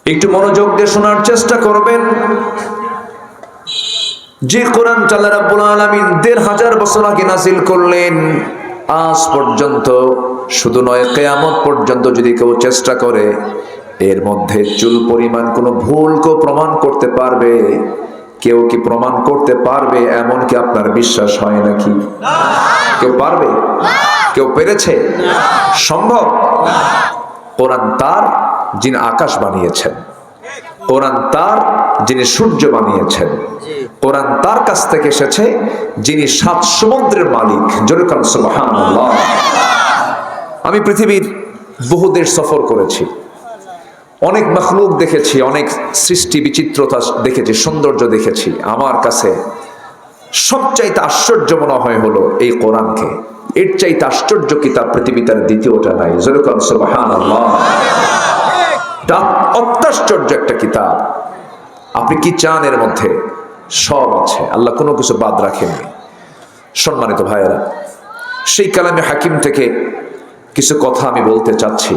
একটু মনোযোগ দিয়ে শোনার চেষ্টা করবেন। যে কোরআন আল্লাহ রাব্বুল আলামিন ১৫০০ বছর আগে নাযিল করলেন, আজ পর্যন্ত শুধু নয়, কিয়ামত পর্যন্ত যদি কেউ চেষ্টা করে এর মধ্যে চুল পরিমাণ কোনো ভুল কেউ প্রমাণ করতে পারবে? কেউ কি প্রমাণ করতে পারবে? এমন কি আপনার বিশ্বাস হয় নাকি? কেউ পারবে? কেউ পেরেছে? সম্ভব? কোরআন তার যিনি আকাশ বানিয়েছেন, কোরআন তার যিনি সূর্য বানিয়েছেন, কোরআন তার কাছ থেকে এসেছে যিনি ৭ সমুদ্রের মালিক। জোরে বলুন সুবহানাল্লাহ। আমি পৃথিবীর বহু দেশ সফর করেছি, অনেক মাখলুক দেখেছি, অনেক সৃষ্টি বিচিত্রতা দেখেছি, সৌন্দর্য দেখেছি। আমার কাছে সবচাইতে আশ্চর্য মনে হয় হলো এই কোরআনকে। এর চাইতে আশ্চর্য কিতাব পৃথিবীতে আর দ্বিতীয়টা নাই। জোরে বলুন সুবহানাল্লাহ। অত্যাশ্চর্য একটা কিতাব। আপনি কি চান এর মধ্যে? সব আছে, আল্লাহ কোনো কিছু বাদ রাখেননি। সম্মানিত ভাইয়েরা, সেই কালামে হাকিম থেকে কিছু কথা আমি বলতে চাচ্ছি।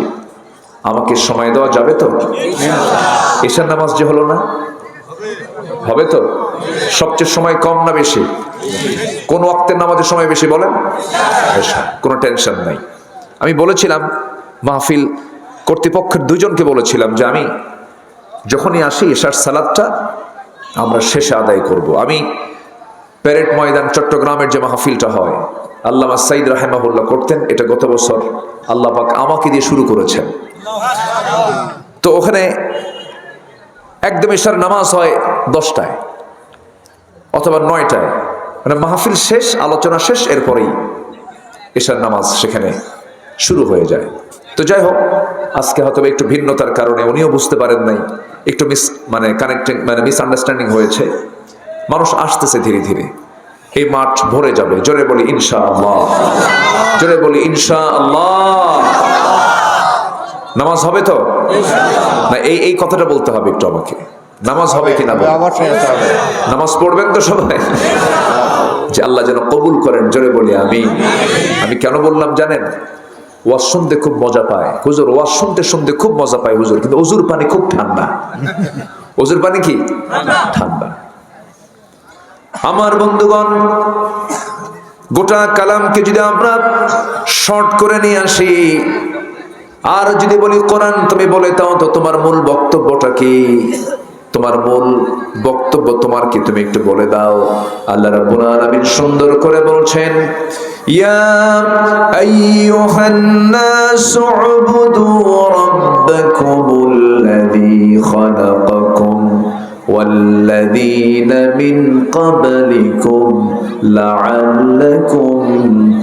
আমাকে সময় দেওয়া যাবে তো? ঈশার নামাজ যে হলো না, হবে তো? সবচেয়ে সময় কম না বেশি? কোন ওয়াক্তের নামাজের সময় বেশি বলেন? কোনো টেনশন নাই। আমি বলেছিলাম মাহফিল কর্তৃপক্ষের 2 জনকে বলেছিলাম যে আমি যখনই আসি ঈশার সালাতটা আমরা শেষে আদায় করব। আমি প্যারেড ময়দান চট্টগ্রামের যে মাহফিলটা হয়, আল্লামা সাইদ রাহিমাহুল্লাহ করতেন, এটা গত বছর আল্লাহ পাক আমাকে দিয়ে শুরু করেছেন। তো ওখানে একদম ঈশার নামাজ হয় 10টায় অথবা 9টায়, মানে মাহফিল শেষ, আলোচনা শেষ, এরপরেই ঈশার নামাজ সেখানে শুরু হয়ে যায়। তো যাই হোক, আজকে হয়তো একটু ভিন্নতার কারণে উনিও বুঝতে পারেন নাই, একটু মিসআন্ডারস্ট্যান্ডিং হয়েছে। মানুষ আসতেছে ধীরে ধীরে, এই মাঠ ভরে যাবে। জোরে বলি ইনশাআল্লাহ, জোরে বলি ইনশাআল্লাহ। নামাজ হবে তো না? এই কথাটা বলতে হবে একটু আমাকে। নামাজ হবে কিনা? নামাজ পড়বেন তো সবাই? যে আল্লাহ যেন কবুল করেন। জোরে বলি আমিন। আমি কেন বললাম জানেন? ওয়াজ শুনতে খুব মজা পায় হুজুর, ওয়াজ শুনতে শুনতে খুব মজা পায় হুজুর, কিন্তু ওজুর পানি খুব ঠান্ডা। ওজুর পানি কি ঠান্ডা? আমার বন্ধুগণ, গোটা কালামকে যদি আমরা শর্ট করে নিয়ে আসি আর যদি বলি কোরআন তুমি বলে দাও তো তোমার মূল বক্তব্যটা কি? তোমার মূল বক্তব্য তোমার কি? তুমি একটু বলে দাও। আল্লাহ রাব্বুল আলামিন সুন্দর করে বলছেন, ইয়া আইয়ুহান নাসু উবুদু রাব্বাকুমুল্লাযী খালাকাকুম ওয়াল্লাযীনা মিন ক্বাবলিকুম লাআল্লাকুম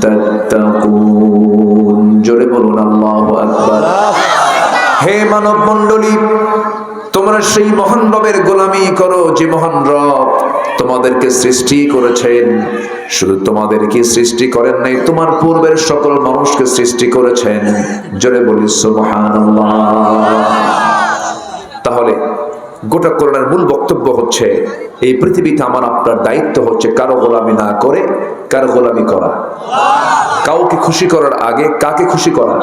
তাত্তাকুন। জোরে বলুন আল্লাহু আকবার। হে মানব মণ্ডলী, তোমরা সেই মহান রবের গোলামি করো যে মহান রব তোমাদেরকে সৃষ্টি করেছেন। শুধু তোমাদেরকে সৃষ্টি করেন নাই, তোমার পূর্বের সকল মানুষকে সৃষ্টি করেছেন। জোরে বলি সুবহানাল্লাহ। তাহলে গোটা কোরআনের মূল বক্তব্য হচ্ছে এই পৃথিবীতে আমার আপনার দায়িত্ব হচ্ছে কারো গোলামি না করে কারো গোলামি করা। কাউকে খুশি করার আগে কাকে খুশি করা?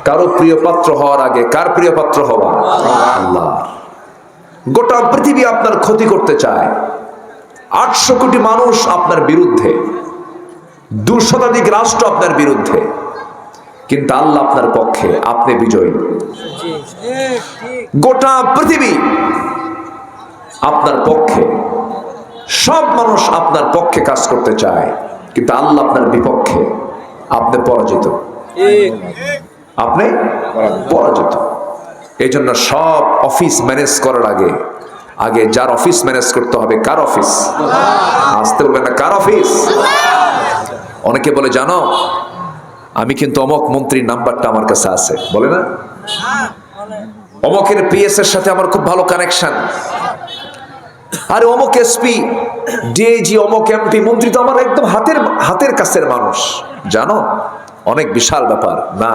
কারো প্রিয় পাত্র হওয়ার আগে কার প্রিয় পাত্র হওয়া? আল্লাহ। গোটা পৃথিবী আপনার ক্ষতি করতে চায়, 800 কোটি মানুষ আপনার বিরুদ্ধে, 2 শতাধিক রাষ্ট্র আপনার বিরুদ্ধে, কিন্তু আল্লাহ আপনার পক্ষে, আপনি বিজয়ী। গোটা পৃথিবী আপনার পক্ষে, সব মানুষ আপনার পক্ষে কাজ করতে চায়, কিন্তু আল্লাহ আপনার বিপক্ষে, আপনি পরাজিত। আপনি পরাজিত। এই জন্য সব অফিস ম্যানেজ করার আগে আগে যার অফিস ম্যানেজ করতে হবে, কার অফিস? আসতে বলবেন না, কার অফিস? অনেকে বলে জানো আমি কিন্তু অমক মন্ত্রীর নাম্বারটা আমার কাছে আছে, বলে না? অমকের পিএস এর সাথে আমার খুব ভালো কানেকশন। আরে অমক এসপি, ডিআইজি, অমক এমপি, মন্ত্রী তো আমার একদম হাতের কাছের মানুষ। জানো অনেক বিশাল ব্যাপার না।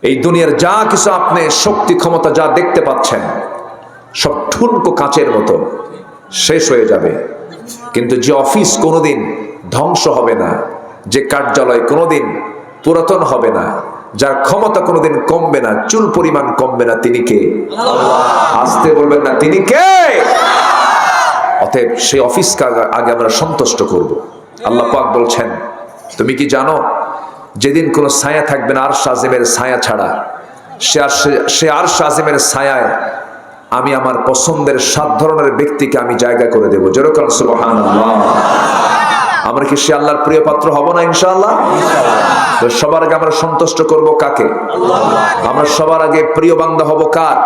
এই দুনিয়ার যা কিছু আপনি শক্তি ক্ষমতা যা দেখতে পাচ্ছেন সব ঠুনকো কাচের মতো শেষ হয়ে যাবে, কিন্তু যে অফিস কোনোদিন ধ্বংস হবে না, যে কার্যালয় কোনোদিন পুরাতন হবে না, যার ক্ষমতা কোনোদিন কমবে না, চুল পরিমাণ কমবে না, তিনি কে? আসতে বলবেন না, তিনি কে? অতএব সেই অফিসকে আগে আমরা সন্তুষ্ট করব। আল্লাহ পাক বলছেন, তুমি কি জানো যেদিন কোনো ছায়া থাকবে না আরশ আজিমের ছায়া ছাড়া, সে আরশ আজিমের ছায়ায় আমি আমার পছন্দের 7 ধরনের ব্যক্তিকে আমি জায়গা করে দেবো। যেরকম সুবহানাল্লাহ। আমরা কি সে আল্লাহর প্রিয় পাত্র হব না ইনশাআল্লাহ? তো সবার আগে আমরা সন্তুষ্ট করব কাকে? আমরা সবার আগে প্রিয় বান্দা হব কার?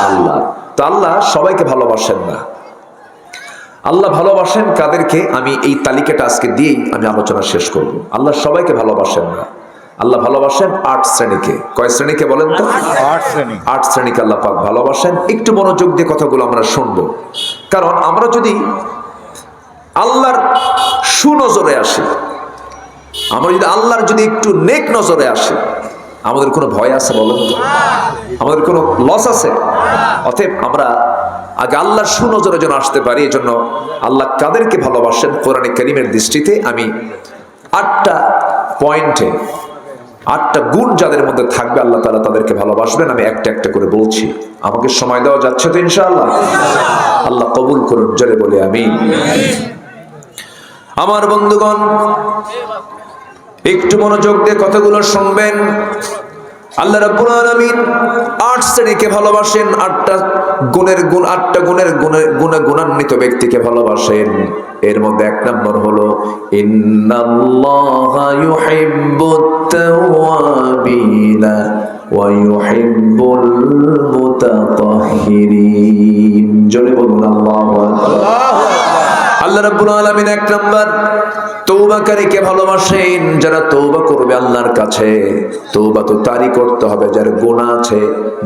আল্লাহ। তো আল্লাহ সবাইকে ভালোবাসেন না। আল্লাহ ভালোবাসেন কাদেরকে? আমি এই তালিকাটা আজকে দিয়েই আমি আলোচনা শেষ করব। আল্লাহ সবাইকে ভালোবাসেন না। আল্লাহ ভালোবাসেন 8 শ্রেণীকে। কয় শ্রেণীকে বলেন তো? 8 শ্রেণীকে আল্লাহ পাক ভালোবাসেন। একটু মনোযোগ দিয়ে কথাগুলো আমরা শুনবো, কারণ আমরা যদি আল্লাহর সুনজরে আসি, আমরা যদি আল্লাহর যদি একটু নেক নজরে আসি, আমাদের কোনো ভয় আছে বলেন তো? আমাদের কোনো লস আছে? অতএব আমরা আগে আল্লাহর সুনজরে যেন আসতে পারি, এই জন্য আল্লাহ কাদেরকে ভালোবাসেন কোরআনে কারীমের দৃষ্টিতে আমি 8টা পয়েন্টে 8টা গুণ যাদের মধ্যে থাকবে আল্লাহ তাআলা তাদেরকে ভালোবাসবেন। আমি একটা একটা করে বলছি। আমাকে সময় দেওয়া যাচ্ছে তো ইনশাআল্লাহ? আল্লাহ কবুল করুন, জোরে বলে আমিন। আমার বন্ধুগণ, একটু মনোযোগ দিয়ে কথাগুলো শুনবেন। আল্লাহ রাব্বুল আলামিন 8 শ্রেণীকে ভালোবাসেন, 8টা গুণান্বিত ব্যক্তিকে ভালোবাসেন। এর মধ্যে 1 নম্বর হলো ইন্নাল্লাহা ইউহিব্বুত তাওয়াবিনা ওয়া ইউহিব্বুল মুতাতাহহিরিন। জোরে বলুন আল্লাহু আকবার। আল্লাহ রাব্বুল আলামিন 1 নম্বর তওবাকারীকে ভালোবাসেন, যারা তওবা করবে আল্লাহর কাছে। তওবা তো তারই করতে হবে যার গুনাহ আছে,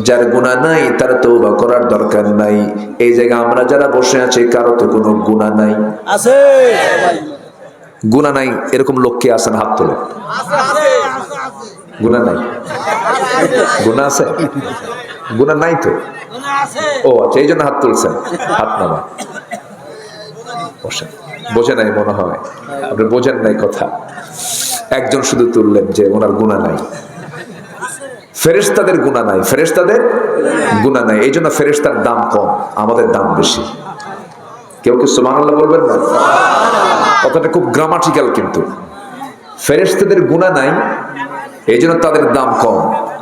যার গুনাহ নাই তার তওবা করার দরকার নাই। এই জায়গা আমরা যারা বসে আছি কারো তো কোনো গুনাহ নাই আছে? গুনাহ নাই এরকম লোক কে আছেন? হাত তোলেন। গুনাহ নাই? গুনাহ আছে? গুনাহ নাই তো? ও আচ্ছা, এই জন্য হাত তুলছেন। হাত নামা। বোঝে নাই মনে হয়, আপনি বোঝেন নাই কথা। একজন শুধু তুললেন যে ওনার গুনাহ নাই। ফেরেশতাদের গুনাহ নাই, ফেরেশতাদের গুনাহ নাই, এই জন্য ফেরেশতার দাম কম, আমাদের দাম বেশি। কেউ কি সুবহানাল্লাহ বলবেন না? কথাটা খুব গ্রামাটিক্যাল, কিন্তু ফেরেশতাদের গুনাহ নাই এই জন্য তাদের দাম কম,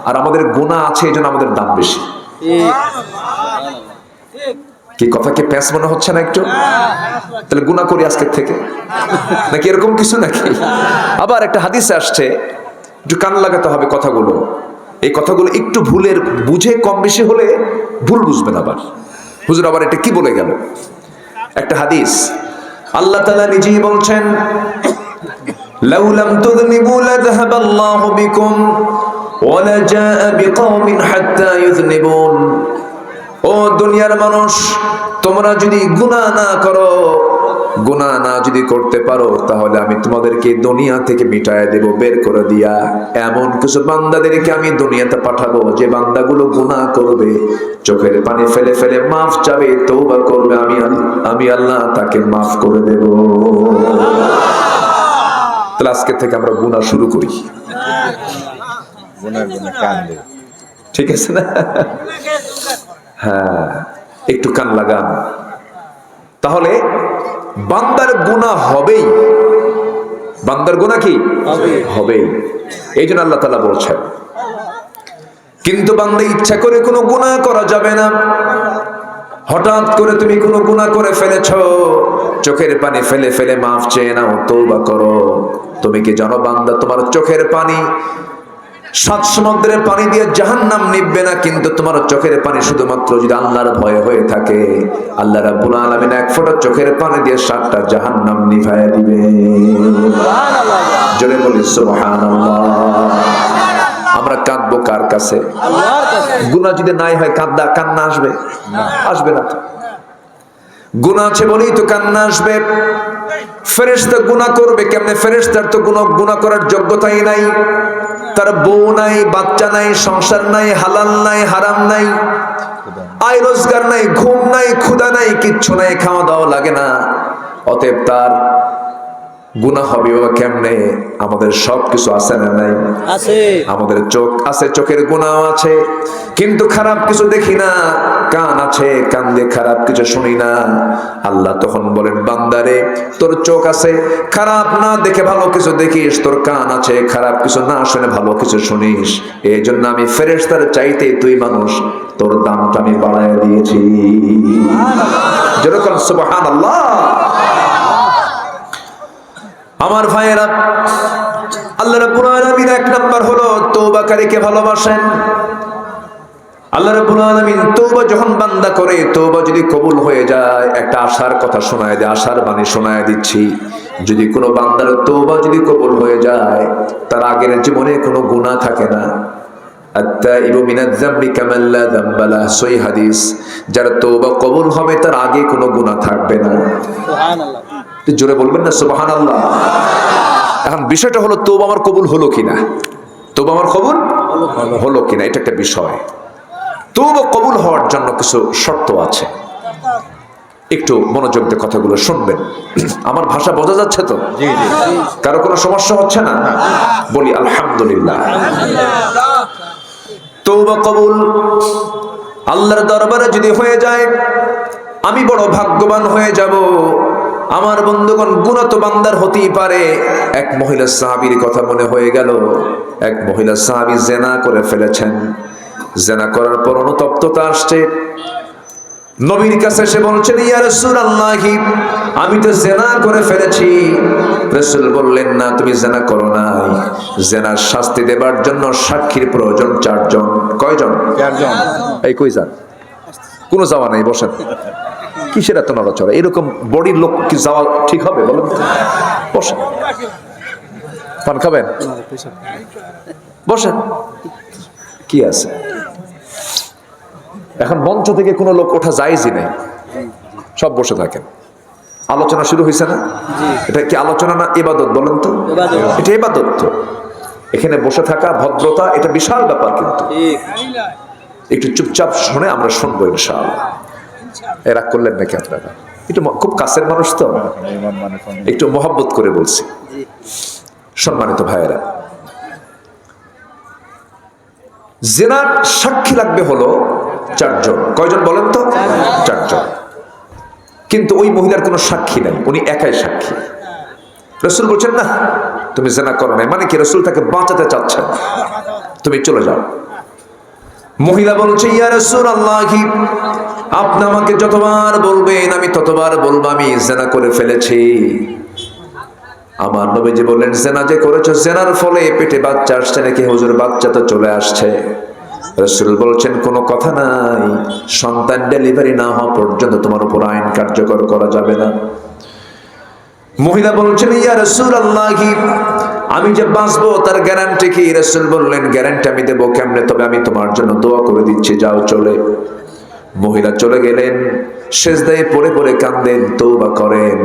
আর আমাদের গুনাহ আছে এই জন্য আমাদের দাম বেশি। কি কথা কি প্যাঁচ মনে হচ্ছে না একটু? তাহলে গুনাহ করি আজকের থেকে নাকি এরকম কিছু নাকি? আবার একটা হাদিসে আসছে, একটু কান লাগাতে হবে কথাগুলো। এই কথাগুলো একটু ভুলের বুঝে কম বেশি হলে ভুল বুঝবেন। আবার হুজুর আবার এটা কি বলে গেল? একটা হাদিস আল্লাহ তাআলা নিজেই বলছেন, লাউ লাম তুযনিবু লাযহাবাল্লাহু বিকুম ওয়া লাজাআ বিকওমিন হাত্তা ইউযনিবুন। ও দুনিয়ার মানুষ, তোমরা যদি গুনাহ না করো, গুনাহ না যদি করতে পারো, তাহলে আমি তোমাদেরকে দুনিয়া থেকে মিটায় দেব, বের করে দিয়া। এমন কিছু বান্দাদেরকে আমি দুনিয়াতে পাঠাবো যে বান্দাগুলো গুনাহ করবে, চোখের পানি ফেলে ফেলে মাফ চাবে, তওবা করবে, আমি আল্লাহ তাকে মাফ করে দেব। তাহলে আজকে থেকে আমরা গুনাহ শুরু করি। ঠিক আছে না? হ্যাঁ, একটু কান লাগান। তাহলে বান্দার গুনাহ হবেই। বান্দার গুনাহ কি হবেই। এই জন্য আল্লাহ তাআলা বলছেন, কিন্তু বান্দা ইচ্ছা করে কোনো গুনাহ করা যাবে না। হঠাৎ করে তুমি কোনো গুনাহ করে ফেলেছো, চোখের পানি ফেলে ফেলে মাফ চেয়ে নাও, তওবা করো। তুমি কি জানো বান্দা, তোমার চোখের পানি 7 সমুদ্রের পানি দিয়ে জাহান্নাম নিববে না, কিন্তু তোমার চোখের পানি শুধুমাত্র যদি আল্লাহর ভয় হয়ে থাকে, আল্লাহ রাব্বুল আলামিন 1 ফোঁটা চোখের পানি দিয়ে 7টা জাহান্নাম নিভায়া দিবে। জোরে বলি সুবহানাল্লাহ। আমরা কাঁদবো কার কাছে? আল্লাহর কাছে। গুনাহ যদি নাই হয় কান্না আসবে? আসবে না তো। গুনাহ আছে বলেই তো কান্না আসবে। ফেরেশতা গুনাহ করবে কেমনে? ফেরেশতার তো গুনাহ করার যোগ্যতাই নাই। তার বউ নাই, বাচ্চা নাই, সংসার নাই, হালাল নাই, হারাম নাই, আয় রোজগার নাই, ঘুম নাই, ক্ষুধা নাই, কিচ্ছু নাই, খাওয়া দাওয়া লাগে না। অতএব তার গুনাহ হবে বাবা কেমনে? আমাদের সবকিছু আছে না নাই? আছে। আমাদের চোখ আছে, চোখের গুনাহ আছে, কিন্তু খারাপ কিছু দেখি না। কান আছে, কান দিয়ে খারাপ কিছু শুনি না। আল্লাহ তখন বলেন, বান্দারে তোর চোখ আছে, খারাপ না দেখে ভালো কিছু দেখিস, তোর কান আছে, খারাপ কিছু না শুনে ভালো কিছু শুনিস। এই জন্য আমি ফেরেশতার চাইতে তুই মানুষ, তোর দামটা আমি বাড়ায় দিয়েছি। যেরকম সুবহানাল্লাহ। আমার ভাইয়েরা, আল্লাহ রাব্বুল আলামিন এক নাম্বার হলো তওবাকারীকে ভালোবাসেন। আল্লাহ রাব্বুল আলামিন তওবা যখন বান্দা করে, তওবা যদি কবুল হয়ে যায়, একটা আশার কথা শোনায় দেয়, আশার বাণী শোনায় দিচ্ছি। যদি কোনো বান্দার তওবা যদি কবুল হয়ে যায়, তার আগের জীবনে কোনো গুনাহ থাকে না। আত-তাইবু মিনাজ যামবি কামান লা যামবা লাহু, সহিহ হাদিস। যার তওবা কবুল হবে তার আগে কোনো গুনাহ থাকবে না। সুবহানাল্লাহ। জোরে বলবেন না সুবহানাল্লাহ? এখন বিষয়টা হলো তওবা আমার কবুল হলো কিনা, তওবা আমার কবুল হলো কিনা, এটা একটা বিষয়। তওবা কবুল হওয়ার জন্য কিছু শর্ত আছে, একটু মনোযোগ দিয়ে কথাগুলো শুনবেন। আমার ভাষা বোঝা যাচ্ছে তো? জি জি। কারো কোনো সমস্যা হচ্ছে না? বলি আলহামদুলিল্লাহ। তওবা কবুল আল্লাহর দরবারে যদি হয়ে যায়, আমি বড় ভাগ্যবান হয়ে যাব। আমার বন্ধুগণ, গুনাহ তো বান্দার হতেই পারে। এক মহিলা সাহাবীর কথা মনে হয়ে গেল। এক মহিলা সাহাবী জিনা করে ফেলেছেন। জিনা করার পর অনুতপ্ততা আসছে। নবীর কাছে এসে বলছেন, ইয়া রাসূলুল্লাহ, আমি তো জিনা করে ফেলেছি। রাসূল বললেন, না, তুমি জিনা করো নাই। জিনার শাস্তি দেবার জন্য সাক্ষীর প্রয়োজন 4 জন। কয়জন? 4 জন। এই কই যান? কোনো যাওয়া নাই, বসেন। কিসের এত নড়াচড়া? এরকম বডির লোক কি যাওয়া ঠিক হবে বলেন তো? বসেন। পান খাবেন? বসেন। কি আছে? এখন মঞ্চ থেকে কোনো লোক ওঠা জায়েজই নেই, সব বসে থাকেন। আলোচনা শুরু হয়েছে না? এটা কি আলোচনা না ইবাদত বলেন তো? এটা ইবাদত তো। এখানে বসে থাকা, ভদ্রতা, এটা বিশাল ব্যাপার। কিন্তু একটু চুপচাপ শুনে আমরা শুনবো ইনশাআল্লাহ। এরা করলেন নাকি আপনারা? একটু খুব কাছের মানুষ তো, একটু মহব্বত করে বলছি। সম্মানিত ভাইয়েরা, জিনার সাক্ষী লাগবে হলো 4 জন। কয়জন বলেন তো? 4 জন। কিন্তু ওই মহিলার কোনো সাক্ষী নাই, উনি একাই সাক্ষী। রাসূল বলছেন, না, তুমি জিনা করো নাই। মানে কি? রাসূল তাকে বাঁচাতে চাচ্ছেন, তুমি চলে যাও। মহিলা বলছে, ইয়া রাসূলুল্লাহ, আপনি আমাকে যতবার বলবেন আমি ততবার বলবো আমি জিনা করে ফেলেছি। আমার নবীজি বললেন, জিনা যে করেছো, জিনার ফলে পেটে বাচ্চা আসছে নাকি? হুজুর, বাচ্চা তো চলে আসছে। রাসূল বলছেন, কোনো কথা নাই, সন্তান ডেলিভারি না হওয়া পর্যন্ত তোমার উপর আইন কার্যকর করা যাবে না। মহিলা বলছেন, ইয়া রাসূলুল্লাহ, আমি যে বাঁচবো তার গ্যারান্টি কি? রাসূল বললেন, গ্যারান্টি আমি দেবো কেমনে? তবে আমি তোমার জন্য দোয়া করে দিচ্ছি, যাও চলে। মহিলা চলে গেলেন। সেজদায় পড়ে পড়ে কাঁদেন, তওবা করেন,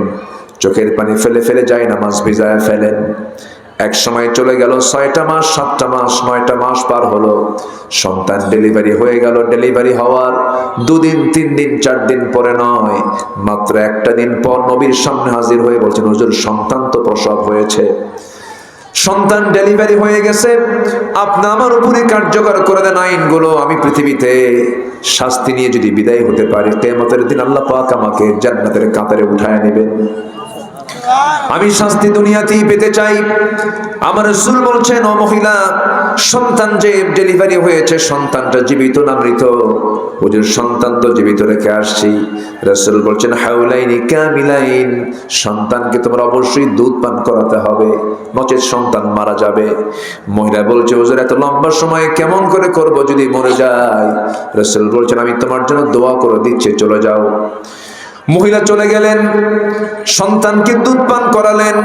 চোখের পানি ফেলে ফেলে যায় নামাজ ভিজায় ফেলেন। এক সময় চলে গেল 6টা মাস, 7টা মাস, 9টা মাস পার হলো। সন্তান ডেলিভারি হয়ে গেল। ডেলিভারি হওয়ার 2 দিন, 3 দিন, 4 দিন পরে নয়, মাত্র একটা দিন পর নবীর সামনে হাজির হয়ে বলছেন, হুজুর, সন্তান তো প্রসব হয়েছে, সন্তান ডেলিভারি হয়ে গেছে, আপনি আমার উপরে কার্যকর করে দেন আইনগুলো। আমি পৃথিবীতে শাস্তি নিয়ে যদি বিদায় হতে পারি, কিয়ামতের দিন আল্লাহ পাক আমাকে জান্নাতের কাতারে উঠায় নেবেন। আমি শাস্তি দুনিয়াতেই পেতে চাই। আমার রাসূল বলছেন, ও মহিলা, সন্তান যে ডেলিভারি হয়েছে, সন্তানটা জীবিত না মৃত? হুজুর, সন্তান তো জীবিত রেখে আসছি। রাসূল বলছেন, হাউলাইনি কামিলাইন, সন্তানকে তোমার অবশ্যই দুধ পান করাতে হবে, নচেত সন্তান মারা যাবে। মহিলা বলছে, হুজুর, এত লম্বা সময় কেমন করে করব যদি মরে যায়? রাসূল বলছেন, আমি তোমার জন্য দোয়া করে দিচ্ছি, চলে যাও। মহিলা চলে গেলেন, সন্তানকে দুধ পান করালেন।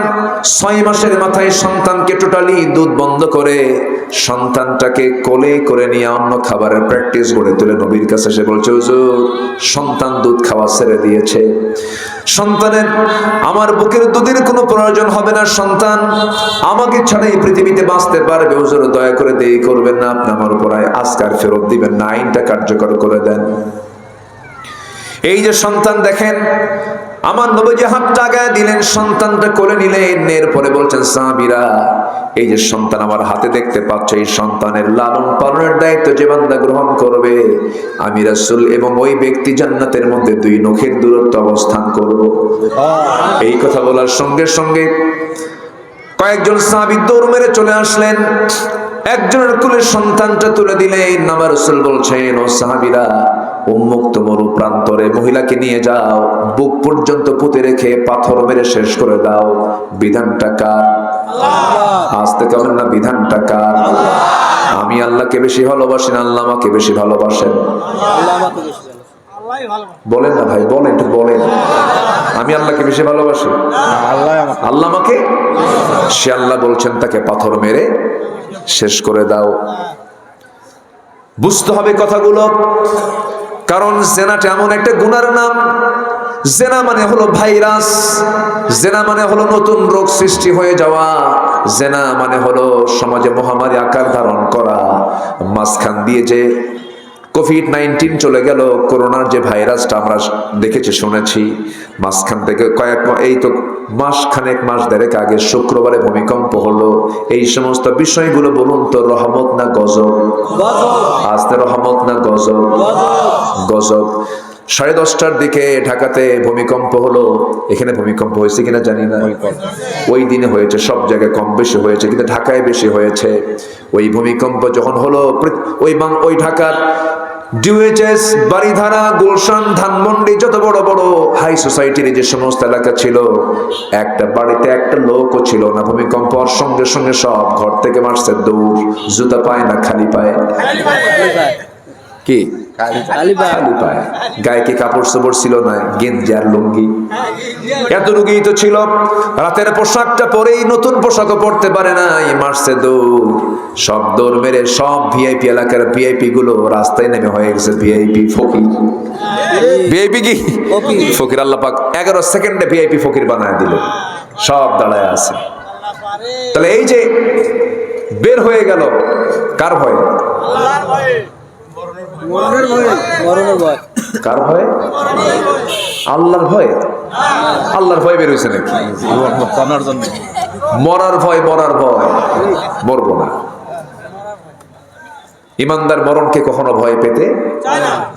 6 মাসের মাথায় সন্তানকে টোটালি দুধ বন্ধ করে সন্তানটাকে কোলে করে নিয়ে অন্য খাবারের প্র্যাকটিস গড়ে তুলে নবীর কাছে এসে বলছে, হুজুর, সন্তান দুধ খাওয়া ছেড়ে দিয়েছে। সন্তানের আমার বুকের দুধের কোনো প্রয়োজন হবে না, সন্তান আমাকে ছাড়াই পৃথিবীতে বাঁচতে পারবে। হুজুর, দয়া করে দেরি করবেন না, আপনি আমার উপর আজকার ফেরত দিবেন না, আইনটা কার্যকর করে দেন। এই যে সন্তান দেখেন, আমার নবীজি হাত জাগায় দিলেন, সন্তানটা কোলে নিলেন। এরপরে বলছেন, সাহাবীরা এই যে সন্তান আমার হাতে দেখতে পাচ্ছ, এই সন্তানের লালন পালনের দায়িত্ব যে বান্দা গ্রহণ করবে, আমি রাসূল এবং ওই ব্যক্তি জান্নাতের মধ্যে 2 নখের দূরত্ব অবস্থান করব। এই কথা বলার সঙ্গে সঙ্গে কয়েকজন সাহাবী দৌড় মেরে চলে আসলেন, একজনের কোলে সন্তানটা তুলে দিলেন। আমার রাসূল বলছেন, ও সাহাবীরা, উন্মুক্ত মরু প্রান্তরে মহিলাকে নিয়ে যাও, বুক পর্যন্ত পুঁতে রেখে পাথর মেরে শেষ করে দাও। বিধানটা কার? আসতে কেমন না, বিধানটা কার? আমি আল্লাহকে বেশি ভালোবাসি না আল্লাহ আমাকে বেশি ভালোবাসেন? বলেন না ভাই, বলেন, একটু বলেন। আমি আল্লাহকে বেশি ভালোবাসি, আল্লাহ আমাকে? সে আল্লাহ বলছেন তাকে পাথর মেরে শেষ করে দাও। বুঝতে হবে কথাগুলো, কারণ জেনাটা এমন একটা গুনার নাম। জেনা মানে হলো ভাইরাস, জেনা মানে হলো নতুন রোগ সৃষ্টি হয়ে যাওয়া, জেনা মানে হলো সমাজে মহামারী আকার ধারণ করা। মাঝখান দিয়ে যে কোভিড-19 চলে গেল, করোনার যে ভাইরাসটা আমরা দেখেছি শুনেছি, মাঝখান থেকে এই তো মাস দেড়েক আগে শুক্রবারে ভূমিকম্প হলো। এই সমস্ত বিষয়গুলো বলুন তো, রহমত না গজব? আস্তে রহমত না গজব? গজব। 10:30টার দিকে ঢাকাতে ভূমিকম্প হলো। এখানে ভূমিকম্প হয়েছে কিনা জানি না, ওই দিনে হয়েছে, সব জায়গায় কম বেশি হয়েছে, কিন্তু ঢাকায় বেশি হয়েছে। ওই ভূমিকম্প যখন হলো, ওই ঢাকার ডিউএইচএস, বাড়িধারা, গুলশান, ধানমন্ডি, যত বড় বড় হাই সোসাইটির যে সমস্ত এলাকা ছিল, একটা বাড়িতে একটা লোকও ছিল না। ভূমিকম্প হওয়ার সঙ্গে সঙ্গে সব ঘর থেকে মারছে দৌড়। জুতা পায় না খালি পায়? কি খালি পায়? গায়ে কি কাপড় চোপড় ছিল না? গেঞ্জি আর লুঙ্গি। এত রুগী তো ছিল, রাতের পোশাকটা পরেই নতুন পোশাকও পরতে পারে না, মারছে দৌড়। সব দৌড় মেরে সব ভিআইপি এলাকার ভিআইপি গুলো রাস্তায় নেমে হয়ে গেছে ভিআইপি ফকির। ভিআইপি কি ফকির? আল্লাহ পাক 11 সেকেন্ডে ভিআইপি ফকির বানায় দিল, সব দাঁড়ায় আছে। তাহলে এই যে বের হয়ে গেল, কার ভয়ে? আল্লাহর ভয়ে। কার ভয়ে? আল্লাহর ভয়ে। আল্লাহর ভয় বের হয়েছে নাকি? মরার ভয়, মরার ভয়, মরবো না। ইমানদার মরণকে কখনো ভয় পেতে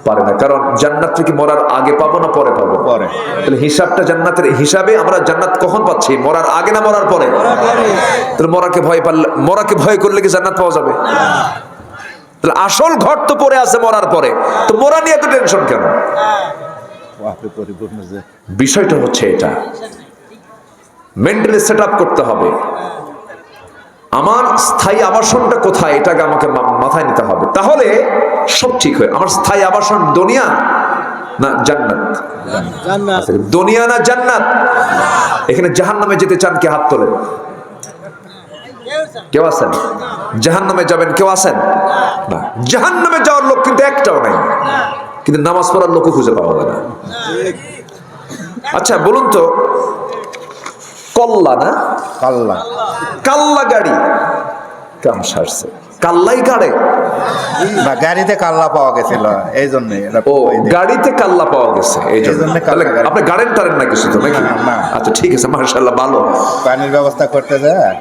পারে না, কারণ জান্নাত থেকে মরার আগে পাবো না পরে পাবো? পরে। তাহলে হিসাবটা জান্নাতের হিসাবে আমরা জান্নাত কখন পাচ্ছি? মরার আগে না মরার পরে? তাহলে মরাকে ভয় করলে কি জান্নাত পাওয়া যাবে? তাহলে আসল ঘর তো পড়ে আছে মরার পরে, তো মরা নিয়ে এত টেনশন কেন? বিষয়টা হচ্ছে এটা, মেন্টালি সেট আপ করতে হবে। আমার স্থায়ী আবাসনটা কোথায়, এটাকে আমাকে মাথায় নিতে হবে, তাহলে সব ঠিক হয়। আমার স্থায়ী আবাসন দুনিয়া না জান্নাত? দুনিয়া না জান্নাত? এখানে জাহান্নামে যেতে চান কে? হাত তোলেন। কেউ আছেন? জাহান্নামে যাবেন কেউ আছেন? না। জাহান্নামে যাওয়ার লোক কিন্তু একটাও নাই, কিন্তু নামাজ পড়ার লোকও খুঁজে পাওয়া যায় না। আচ্ছা বলুন তো, কল্লা না কাল্লা, কাল্লা গাড়ি কাম সারছে, কাল্লাই গাড়ে না, গাড়িতে কাল্লা পাওয়া গেছিল, এই জন্য। ও, গাড়িতে কাল্লা পাওয়া গেছে, এই জন্য। আপনি গাড়েন টারেন না কিছু তো নাকি? আচ্ছা ঠিক আছে, মাশাআল্লাহ, ভালো। পানির ব্যবস্থা করতে যায়,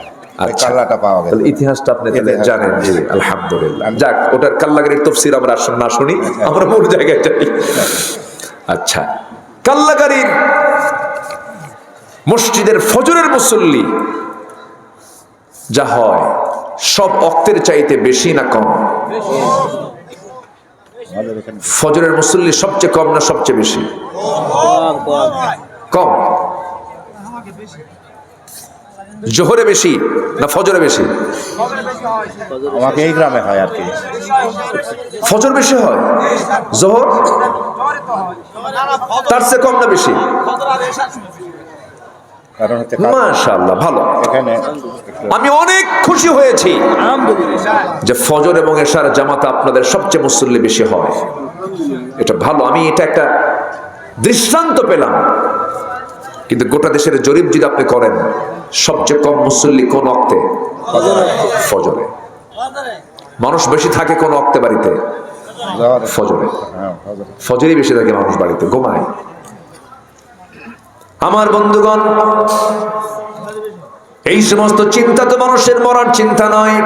কাল্লাটা পাওয়া গেছে। ইতিহাসটা আপনি জানেন? জি আলহামদুলিল্লাহ। যাক, ওটার কাল্লা গাড়ির তাফসীর আমরা না শুনি, আমরা মূল জায়গায় যাই। আচ্ছা, কাল্লা গাড়ির মসজিদের ফজরের মুসল্লি যা হয়, সব ওয়াক্তের চাইতে বেশি না কম? ফজরের মুসল্লি সবচেয়ে কম না সবচেয়ে বেশি? কম। জোহরে বেশি না ফজরে বেশি? আমাকে এই গ্রামে হয় আর কি, ফজর বেশি হয়, জোহর তার চেয়ে কম না বেশি? মাশাআল্লাহ, ভালো। এখানে আমি অনেক খুশি হয়েছি যে ফজর এবং এশার জামাতে আপনাদের সবচেয়ে মুসল্লি বেশি হয়, এটা ভালো। আমি এটা একটা দৃষ্টান্ত পেলাম। কিন্তু গোটা দেশের জরিপ যদি আপনি করেন, সবচেয়ে কম মুসল্লি কোন ওয়াক্তে? ফজরে। মানুষ বেশি থাকে কোন ওয়াক্তে বাড়িতে? ফজরে। ফজরই বেশি থাকে মানুষ বাড়িতে, ঘুমায়। আমার বন্ধুগণ, এই সমস্ত চিন্তা তো মানুষের মরার চিন্তা নয়।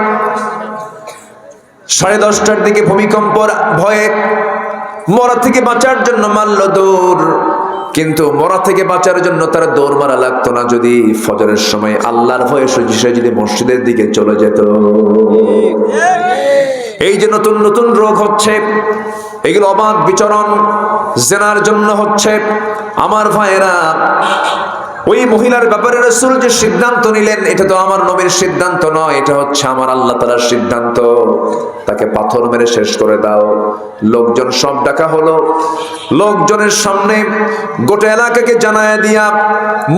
10:30টার দিকে ভূমিকম্পর ভয়ে মরা থেকে বাঁচার জন্য মারল দৌড়, কিন্তু মরা থেকে বাঁচার জন্য তার দৌড় মারা লাগতো না যদি ফজরের সময় আল্লাহর ভয়ে সে যদি মসজিদের দিকে চলে যেত। এই যে নতুন নতুন রোগ হচ্ছে, এগুলো অবাধ বিচরণ জেনার জন্য হচ্ছে। আমার ভাইয়েরা, ওই মহিলার ব্যাপারে রাসূল যে সিদ্ধান্ত নিলেন, এটা তো আমার নবীর সিদ্ধান্ত নয়, এটা হচ্ছে আমার আল্লাহ তাআলার সিদ্ধান্ত। তাকে পাথর মেরে শেষ করে দাও। লোকজন সব ডাকা হলো, লোকজনের সামনে গোটা এলাকাকে জানায় দিয়া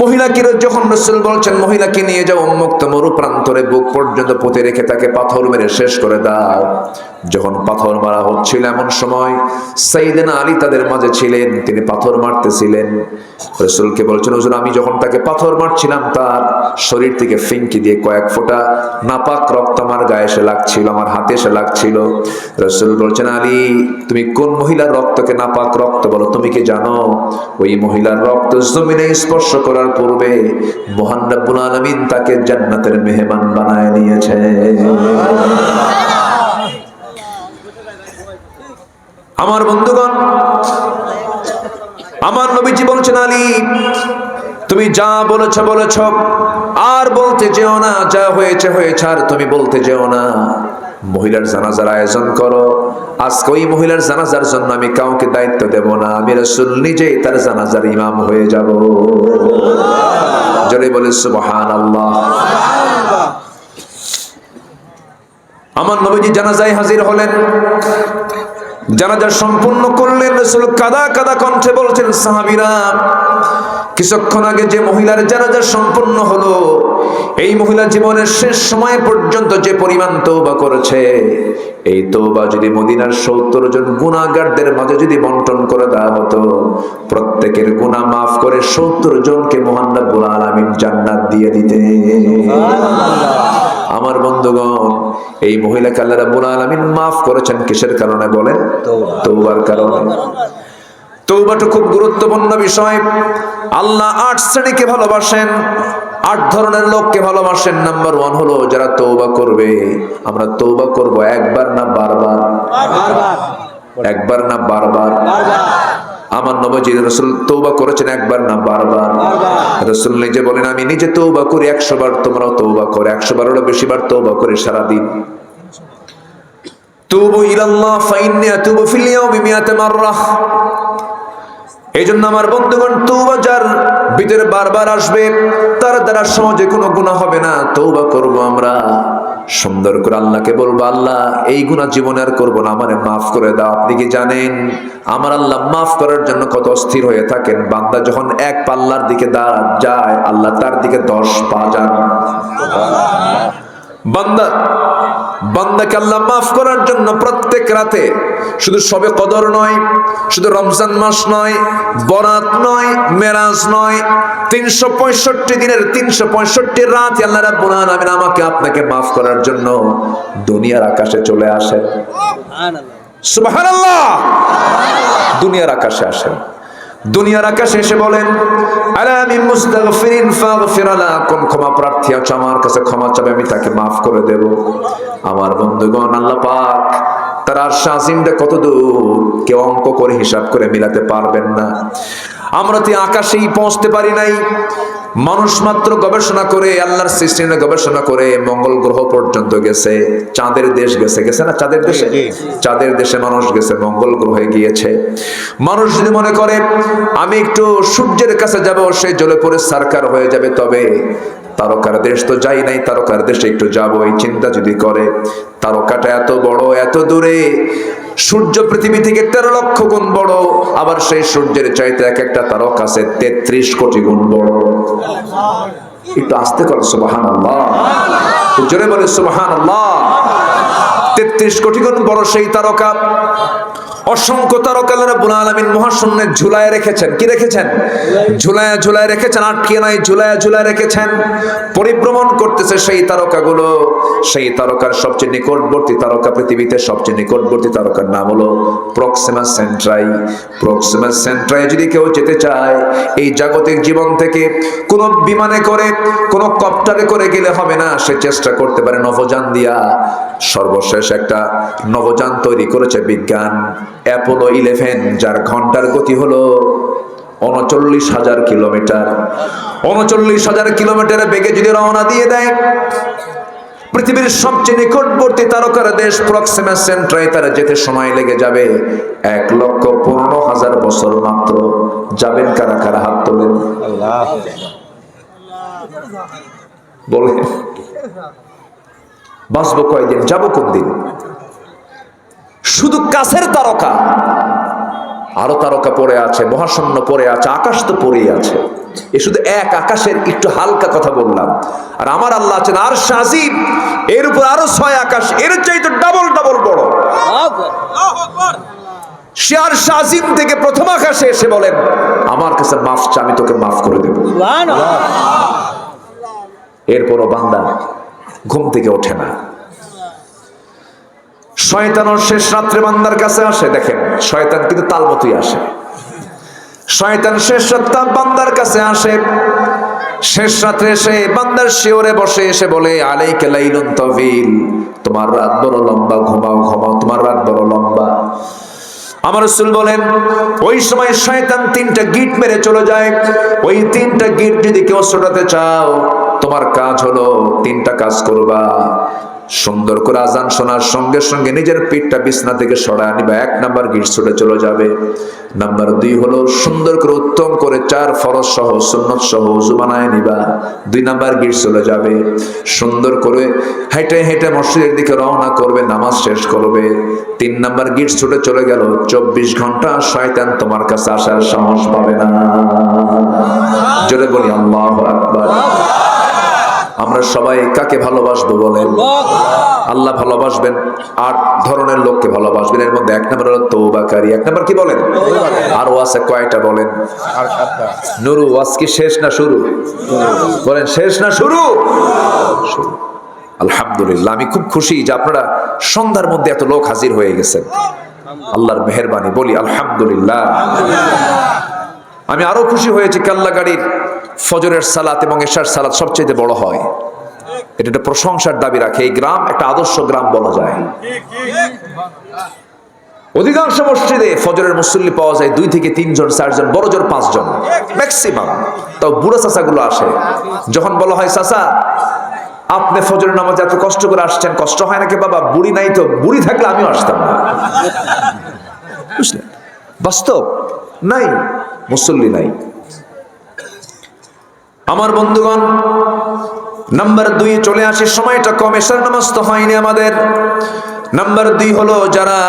মহিলাকে যখন রাসূল বলছেন মহিলাকে নিয়ে যাও উন্মুক্ত মরু প্রান্তরে, বুক পর্যন্ত পুঁতে রেখে তাকে পাথর মেরে শেষ করে দাও। যখন পাথর মারা হচ্ছিল এমন সময় সাইয়েদনা আলী তাদের মাঝে ছিলেন, তিনি পাথর মারতেছিলেন। রাসূলকে বলছেন, হুজুর আমি যখন তাকে পাথর মারছিলাম তার শরীর থেকে ফিনকি দিয়ে কয়েক ফোঁটা নাপাক রক্ত আমার গায়ে এসে লাগছিল, আমার হাতে এসে লাগছিল। রাসূল বলছেন, আলী তুমি কোন মহিলার রক্তকে নাপাক রক্ত বলো? তুমি কি জানো ওই মহিলার রক্ত জমিনে স্পর্শ করার পূর্বে মহান রব্বুল আলামিন তাকে জান্নাতের মেহমান বানায় নিয়েছে। আমার বন্ধুগণ, আমার নবীজি বলছেন, আলী তুমি যা বলেছো বলেছো, আর বলতে যেও না, যা হয়েছে হয়েছে, আর তুমি বলতে যেও না। মহিলার জানাজার আয়োজন করো। আজকে ওই মহিলার জানাজার জন্য আমি কাউকে দায়িত্ব দেব না, আমি রাসূল নিজেই তার জানাজার ইমাম হয়ে যাব। জোরে বলে সুবহানাল্লাহ। আমার নবীজি জানাজায় হাজির হলেন, জানাজা সম্পূর্ণ করলেন। রাসূল কাদা কাদা কণ্ঠে বলছেন, সাহাবীরা কিছুক্ষণ আগে যে মহিলার জানাজা সম্পূর্ণ হলো, এই মহিলা জীবনের শেষ সময় পর্যন্ত যে পরিমাণ তওবা করেছে, এই তওবা যদি মদিনার 70 জন গুনাহগারদের মাঝে যদি বন্টন করে দেওয়া হতো, প্রত্যেকের গুনাহ মাফ করে 70 জনকে মহান রব্বুল আলামিন জান্নাত দিয়ে দিতেন। আমার বন্ধুগণ, এই মহিলাকে আল্লাহ রাব্বুল আলামিন মাফ করেছেন কিসের কারণে বলেন? তওবার কারণে। তওবাটা খুব গুরুত্বপূর্ণ বিষয়। আল্লাহ 8 শ্রেণীকে ভালোবাসেন, 8 ধরনের লোককে ভালোবাসেন। নাম্বার 1 হলো যারা তওবা করবে। আমরা তওবা করব একবার না বারবার? একবার না বারবার? আমার নবী রাসূল তওবা করেছেন একবার না বারবার? রাসূল নিজে বলেন, আমি নিজে তওবা করি 100 বার, তোমরাও তওবা করো 100 বারেরও বেশি বার তওবা করে সারা দিন। তুবু ইলাল্লাহ ফাইন্নী আতুবু ফিল ইয়াউমি 100 মাররা। এইজন্য আমার বন্ধুগণ, তওবা যার ভিতরে বারবার আসবে তার দ্বারা সহজে কোনো গুনাহ হবে না। তওবা করব আমরা, সুন্দর করে আল্লাহকে বলবো, আল্লাহ এই গুনাহ জীবনে আর করব না, আমারে মাফ করে দাও। আপনি কি জানেন আমার আল্লাহ মাফ করার জন্য কত অস্থির হয়ে থাকেন? বান্দা যখন এক পাল্লার দিকে যায়, আল্লাহ তার দিকে 10 পা যান। বান্দাকে আল্লাহ মাফ করার জন্য প্রত্যেক রাতে, শুধু শবে কদর নয়, শুধু রমজান মাস নয়, বরাত নয়, মেরাজ নয়, 365 দিনের 365 রাত আল্লাহ রাব্বুল আলামিন আমাকে আপনাকে মাফ করার জন্য দুনিয়ার আকাশে চলে আসেন। সুবহানাল্লাহ। দুনিয়ার আকাশে আসেন। দুনিয়ার আকাশে এসে বলেন, আলা মিন মুস্তাগফিরিন ফাগফির লাকুম, ক্ষমা প্রার্থী আছে আমার কাছে ক্ষমা চাবে, আমি তাকে মাফ করে দেব। আমার বন্ধুগণ, আল্লাহ পাক তার আরশ আজিমটা কত দূর কেউ অঙ্ক করে হিসাব করে মিলাতে পারবেন না। আমরা তো আকাশেই পৌঁছতে পারি নাই। মানুষ মাত্র গবেষণা করে, আল্লাহর সৃষ্টি নিয়ে গবেষণা করে মঙ্গল গ্রহ পর্যন্ত গেছে, চাঁদের দেশ গেছে না? চাঁদের দেশে, চাঁদের দেশে মানুষ গেছে, মঙ্গল গ্রহে গিয়েছে। মানুষ যদি মনে করে আমি একটু সূর্যের কাছে যাব, সে জ্বলে পড়ে সারকার হয়ে যাবে, তবে তারকার দেশ তো যাই নাই, তারকার দেশে একটু যাব, এই চিন্তা যদি করে, তারকাটা এত বড়, এত দূরে, সূর্য পৃথিবী থেকে 13 লক্ষ গুণ বড়, আবার সেই সূর্যের চাইতে এক একটা তারকা আছে 33 কোটি গুণ বড়। একটু আস্তে করো সুবহানাল্লাহ, জোরে বলে সুবহানাল্লাহ। 33 কোটি গুণ বড় সেই তারকা, অসংখ্য তারকা আল্লাহ রাব্বুল আলামিন মহাশূন্যে ঝুলায় রেখেছেন। কি রেখেছেন? ঝুলায় ঝুলায় রেখেছেন, আটকে নাই, ঝুলায় ঝুলায় রেখেছেন। পরিভ্রমণ করতেছে সেই তারকাগুলো। সেই তারকার সবচেয়ে নিকটবর্তী তারকা, পৃথিবীতে সবচেয়ে নিকটবর্তী তারকার নাম হলো প্রক্সিমা সেন্ট্রাই। প্রক্সিমা সেন্ট্রাই যদি কেউ যেতে চায়, এই জাগতিক জীবন থেকে কোনো বিমানে করে, কোনো কপ্টারে করে গেলে হবে না, সে চেষ্টা করতে পারে নভোযান দিয়া। সর্বশেষ একটা নভোযান তৈরি করেছে বিজ্ঞান, অ্যাপোলো 11, যার ঘন্টার গতি হলো 39,000 কিলোমিটার। 39,000 কিলোমিটার বেগে যদি রওনা দিয়ে দেয়, পৃথিবীর সবচেয়ে নিকটবর্তী তারকার দেশ প্রক্সিমা সেন্ট্রাই তারা যেতে সময় লেগে যাবে 1,15,000 বছর মাত্র। যাবেন কারা কারা? হাত তোলেন। বলেন, বাঁচবো কয়দিন, যাবো কোন দিন? শুধু কাছের তারকা, আরো তারকা পড়ে আছে, মহাশূন্য পড়ে আছে, আকাশ তো পড়েই আছে। এ শুধু এক আকাশের একটু হালকা কথা বললাম। আর আমার আল্লাহ আছেন আরশ আজিম, এর উপর আরো 6 আকাশ, এর চাইতে ডাবল ডাবল বড়। সে আরশ আজিম থেকে প্রথম আকাশে এসে বলেন, আমার কাছে মাফ চা, আমি তোকে মাফ করে দেব। এরপরও বান্দা ঘুম থেকে ওঠে না। শয়তানও শেষ রাত্রে বান্দার কাছে আসে। দেখেন, শয়তান কিন্তু তাল মতোই আসে। শয়তান শেষ রাত্রে বান্দার কাছে আসে। শেষ রাত্রে এসে বান্দার শিওরে বসে এসে বলে, আলাইকা লাইলুন তাওয়িল, তোমার রাত বড় লম্বা, ঘুমাও ঘুমাও, তোমার রাত বড় লম্বা। আমার রাসূল বলেন, ওই সময় শয়তান 3টা গিট মেরে চলে যায়। ওই 3টা গিট যদি কেউ ছোটাতে চাও, তোমার কাজ হলো 3টা কাজ করবা। সুন্দর করে আজান শোনার সঙ্গে সঙ্গে নিজের পিঠটা বিছনা থেকে সরায় নিবা, 1 নাম্বার গিট ছুটে চলে যাবে। নাম্বার 2 হলো সুন্দর করে উত্তম করে 4 ফরজ সহ সুন্নত সহ ওযু বানায় নিবা, 2 নাম্বার গিট চলে যাবে। সুন্দর করে হেঁটে হেঁটে মসজিদের দিকে রওনা করবে, নামাজ শেষ করবে, 3 নাম্বার গিট ছুটে চলে গেল। 24 ঘন্টা শয়তান তোমার কাছে আসার সাহস পাবে না। জোরে বলি আল্লাহু আকবার। আমরা সবাই কাকে ভালোবাসবো বলেন? আল্লাহ ভালোবাসবেন, 8 ধরনের লোককে ভালোবাসবেন। এর মধ্যে 1 নম্বর হলো তওবাকারী। 1 নম্বর কি বলেন? আরো আছে কয়টা বলেন? নুরু, আজকে শেষ না শুরু? বলেন, শেষ না শুরু? শুরু। আলহামদুলিল্লাহ, আমি খুব খুশি যে আপনারা সন্ধ্যার মধ্যে এত লোক হাজির হয়ে গেছেন, আল্লাহর মেহেরবানি। বলি আলহামদুলিল্লাহ। আমি আরো খুশি হয়েছি, কাল্লাগাড়ির ফজরের সালাত এবং এশার সালাত সবচেয়ে বড় হয়। এটা একটা প্রশংসার দাবি রাখে। এই গ্রাম একটা আদর্শ গ্রাম বলা যায়। অধিকাংশ মসজিদে ফজরের মুসল্লি পাওয়া যায় 2 থেকে 3 জন, 4 জন, বড় জোর 5 জন ম্যাক্সিমাম। তাও বুড়ো চাচাগুলো আসে। যখন বলা হয়, চাচা আপনি ফজরের নামাজে এত কষ্ট করে আসছেন, কষ্ট হয় নাকি বাবা? বুড়ি নাই তো, বুড়ি থাকলে আমিও আসতাম না। বুঝলেন? বাস্তব নাই, মুসল্লি নাই। আমার বন্ধুগণ, নাম্বার 2 চলে আসে, সময়টা কম, এশার নামাজ তো হয়নি আমাদের। নাম্বার 2 হলো যারা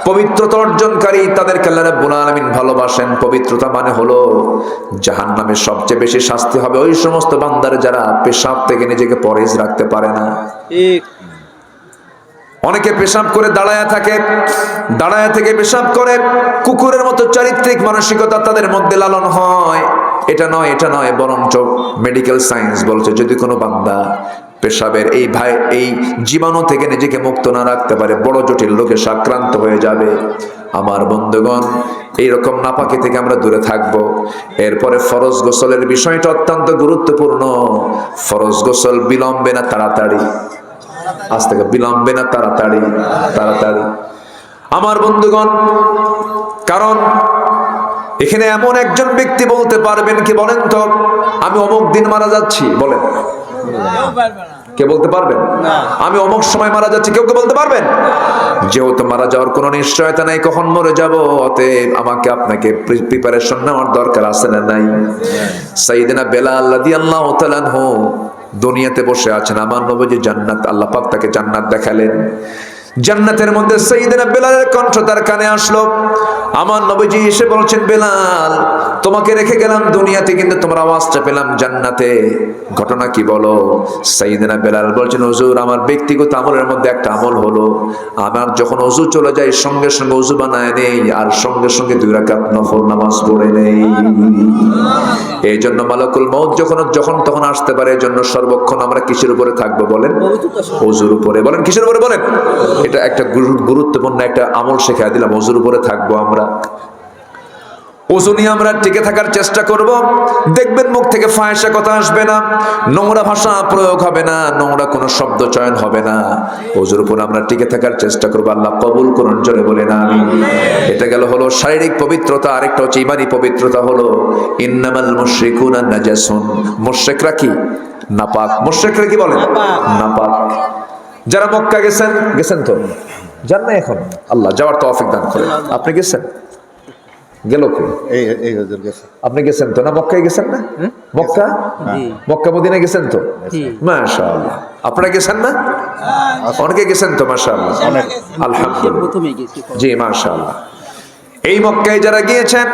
পবিত্রতা অর্জনকারী, তাদেরকে আল্লাহ রাব্বুল আলামিন ভালোবাসেন। পবিত্রতা মানে হলো জাহান্নামে সবচেয়ে বেশি শাস্তি হবে ওই সমস্ত বান্দার যারা পেশাব থেকে নিজেকে পরহেজ রাখতে পারে না। ঠিক। অনেকে পেশাব করে দাঁড়ায়া থাকে, দাঁড়ায়া থেকে পেশাব করে, কুকুরের মতো চারিত্রিক মানসিকতা তাদের মধ্যে লালন হয়। এটা নয়, এটা নয়, বরঞ্চ মেডিকেল সায়েন্স বলছে যদি কোনো বান্দা পেশাবের এই জীবাণু থেকে নিজেকে মুক্ত না রাখতে পারে, বড় জটিল রোগে আক্রান্ত হয়ে যাবে। আমার বন্ধুগণ, এইরকম নাপাকি থেকে আমরা দূরে থাকবো। এরপরে ফরজ গোসলের বিষয়টা অত্যন্ত গুরুত্বপূর্ণ। ফরজ গোসল বিলম্বে না তাড়াতাড়ি? আজ থেকে বিলম্বে না তাড়াতাড়ি? তাড়াতাড়ি। আমার বন্ধুগণ, কারণ এখানে এমন একজন ব্যক্তি বলতে পারবেন, কি বলেন তো, আমি অমুক দিন মারা যাচ্ছি, বলেন? কে বলতে পারবেন? আমি অমুক সময় মারা যাচ্ছি, কেউ কে বলতে পারবেন? যেহেতু মারা যাওয়ার কোনো নিশ্চয়তা নাই কখন মরে যাব, অতএব আমাকে আপনাকে প্রিপারেশন নেওয়ার দরকার আছে না নাই? সাইয়েদনা বেলাল রাদিয়াল্লাহু তাআলা আনহু দুনিয়াতে বসে আছেন, আমার নবীজি জান্নাত, আল্লাহ পাক তাকে জান্নাত দেখালেন। জান্নাতের মধ্যে সাইয়েদনা বেলালের কণ্ঠ তার কানে আসলো। আমার নবীজি এসে বলছেন, বেলাল তোমাকে রেখে গেলাম দুনিয়াতে, কিন্তু তোমার আওয়াজটা পেলাম জান্নাতে। ঘটনা কি বলো? সাইয়েদনা বেলাল বলছেন, হুজুর আমার ব্যক্তিগত আমলের মধ্যে একটা আমল হলো, আমার যখন ওযু চলে যায় সঙ্গে সঙ্গে ওযু বানায় নেই, আর সঙ্গে সঙ্গে 2 রাকাত নফল নামাজ পড়ে নেই। এই জন্য মালাকুল মউত যখন তখন আসতে পারে। এই জন্য সর্বক্ষণ আমরা কিসের উপরে থাকবো বলেন? ওযুর উপরে। বলেন কিসের উপরে বলেন? এটা একটা গুরুত্বপূর্ণ একটা আমল শেখায় দিলাম, ওযুর উপরে থাকবো আমরা। ওযু নিয়ে আমরা টিকে থাকার চেষ্টা করব। দেখবেন মুখ থেকে ফাহিশা কথা আসবে না, নোংরা ভাষা প্রয়োগ হবে না, নোংরা কোনো শব্দ চয়ন হবে না। ওযুর উপর আমরা টিকে থাকার চেষ্টা করব। আল্লাহ কবুল করুন, জোরে বলেন আমিন। এটা গেল হলো শারীরিক পবিত্রতা। আরেকটা হচ্ছে ঈমানি পবিত্রতা, হলো ইন্নামাল মুশরিকুনা নাজাসুন। মুশরিকরা কি? নাপাক। মুশরিকরা কি বলেন? নাপাক। যারা মক্কা গেছেন তো? যান না এখন? আল্লাহ যাওয়ার তৌফিক দান করেন। আপনি গেছেন? গেল কে? এই হুজুর গেছে। আপনি গেছেন তো না? মক্কায় গেছেন না? মক্কা মদিনায় গেছেন তো? মাশাআল্লাহ। আপনারা গেছেন না? অনেকে গেছেন তো? মাশাআল্লাহ, আলহামদুলিল্লাহ। জি মাশাআল্লাহ। এই মক্কায় যারা গিয়েছেন,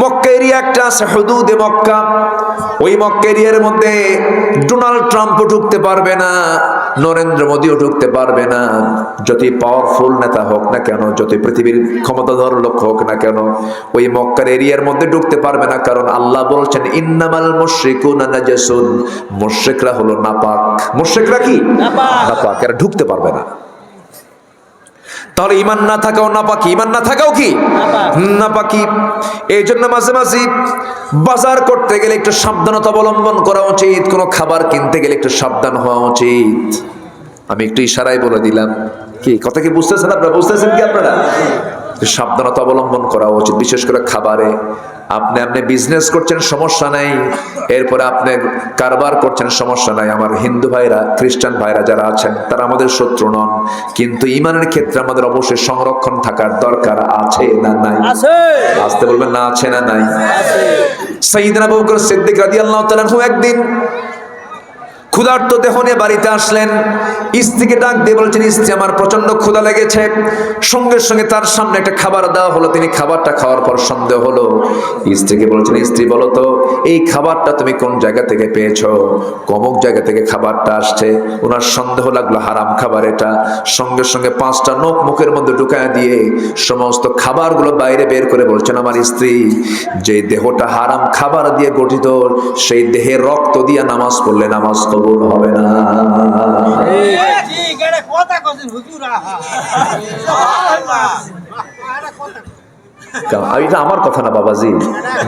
মক্কা এরিয়া একটা আছে, হুদুদে মক্কা। ওই মক্কা এরিয়ার মধ্যে ডোনাল্ড ট্রাম্পও ঢুকতে পারবে না, নরেন্দ্র মোদীও ঢুকতে পারবে না। যতই পাওয়ারফুল নেতা হোক না কেন, যতই পৃথিবীর ক্ষমতাধর লোক হোক না কেন, ওই মক্কার এরিয়ার মধ্যে ঢুকতে পারবে না। কারণ আল্লাহ বলছেন ইন্নামাল মুশরিকুনা নাজাসুন। মুশরিকরা হলো নাপাক। মুশরিকরা কি? নাপাক। এরা ঢুকতে পারবে না। তাহলে ঈমান না থাকাও নাপাকি, ঈমান না থাকাও কি? নাপাকি। এই জন্য মাঝে মাঝে বাজার করতে গেলে একটু সাবধানতা অবলম্বন করা উচিত। কোনো খাবার কিনতে গেলে একটু সাবধান হওয়া উচিত। আমি একটু ইশারায় বলে দিলাম, কি কথা কি বুঝতেছেন আপনারা? বুঝতেছেন কি আপনারা? সাবধানতা অবলম্বন করা উচিত, বিশেষ করে খাবারে। আপনি বিজনেস করছেন, সমস্যা নাই। এরপরে আপনি কারবার করছেন, সমস্যা নাই। আমার হিন্দু ভাইরা, খ্রিস্টান ভাইরা যারা আছেন, তারা আমাদের শত্রু নন, কিন্তু ঈমানের ক্ষেত্রে আমাদের অবশ্যই সংরক্ষণ থাকার দরকার আছে না নাই? আসতে বলবেন না, আছে না নাই? সাইয়েদনা আবু বকর সিদ্দিক রাদিয়াল্লাহু তাআলা একদিন ক্ষুধার্ত দেহ নিয়ে বাড়িতে আসলেন। স্ত্রীকে ডাক দিয়ে বলছেন, স্ত্রী আমার প্রচন্ড ক্ষুধা লেগেছে। সঙ্গে সঙ্গে তার সামনে একটা খাবার দেওয়া হলো। তিনি খাবারটা খাওয়ার পর সন্দেহ হলো। স্ত্রীকে বলছেন, স্ত্রী বলো তো এই খাবারটা তুমি কোন জায়গা থেকে পেয়েছো? অমুক জায়গা থেকে খাবারটা আসছে। ওনার সন্দেহ লাগলো হারাম খাবার এটা। সঙ্গে সঙ্গে 5টা নখ মুখের মধ্যে ঢুকায় দিয়ে সমস্ত খাবারগুলো বাইরে বের করে বলছেন, আমার স্ত্রী, যে দেহটা হারাম খাবার দিয়ে গঠিত, সেই দেহের রক্ত দিয়ে নামাজ পড়লে নামাজ কবুল হবে না। এটা আমার কথা না বাবাজি,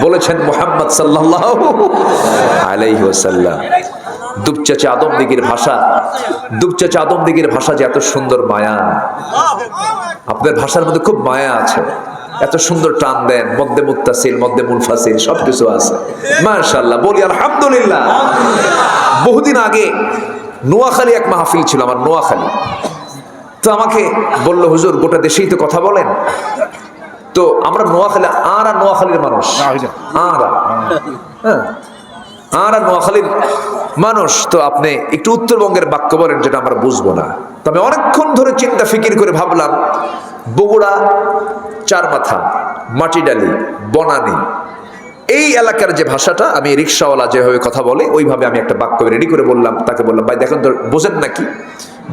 বলেছেন মুহাম্মদ সাল্লাল্লাহু আলাইহি ওয়াসাল্লাম। দুপচাচা আদমদিগির ভাষা, দুপচাচা আদমদিগির ভাষা যে এত সুন্দর মায়া। আপনাদের ভাষার মধ্যে খুব মায়া আছে, এত সুন্দর টান দেন, মধ্যে মুত্তাসিল, মধ্যে মুনফাসিল, সবকিছু আছে। মাশাআল্লাহ, বলি আলহামদুলিল্লাহ। বহুদিন আগে নোয়াখালী এক মাহফিল ছিল আমার, নোয়াখালী। তো আমাকে বললো, হুজুর গোটা দেশেই তো কথা বলেন, তো আমরা নোয়াখালী, আর নোয়াখালীর মানুষ, আর নোয়াখালীর মানুষ, তো আপনি একটু উত্তরবঙ্গের বাক্য বলেন যেটা আমরা বুঝবো না। তবে অনেকক্ষণ ধরে চিন্তা ফিকির করে ভাবলাম, বগুড়া, চারমাথা, মাটিডালি, বনানী, এই এলাকার যে ভাষাটা, আমি রিক্সাওয়ালা যেভাবে কথা বলে ওইভাবে আমি একটা বাক্য রেডি করে বললাম। তাকে বললাম, ভাই দেখেন তো বোঝেন নাকি?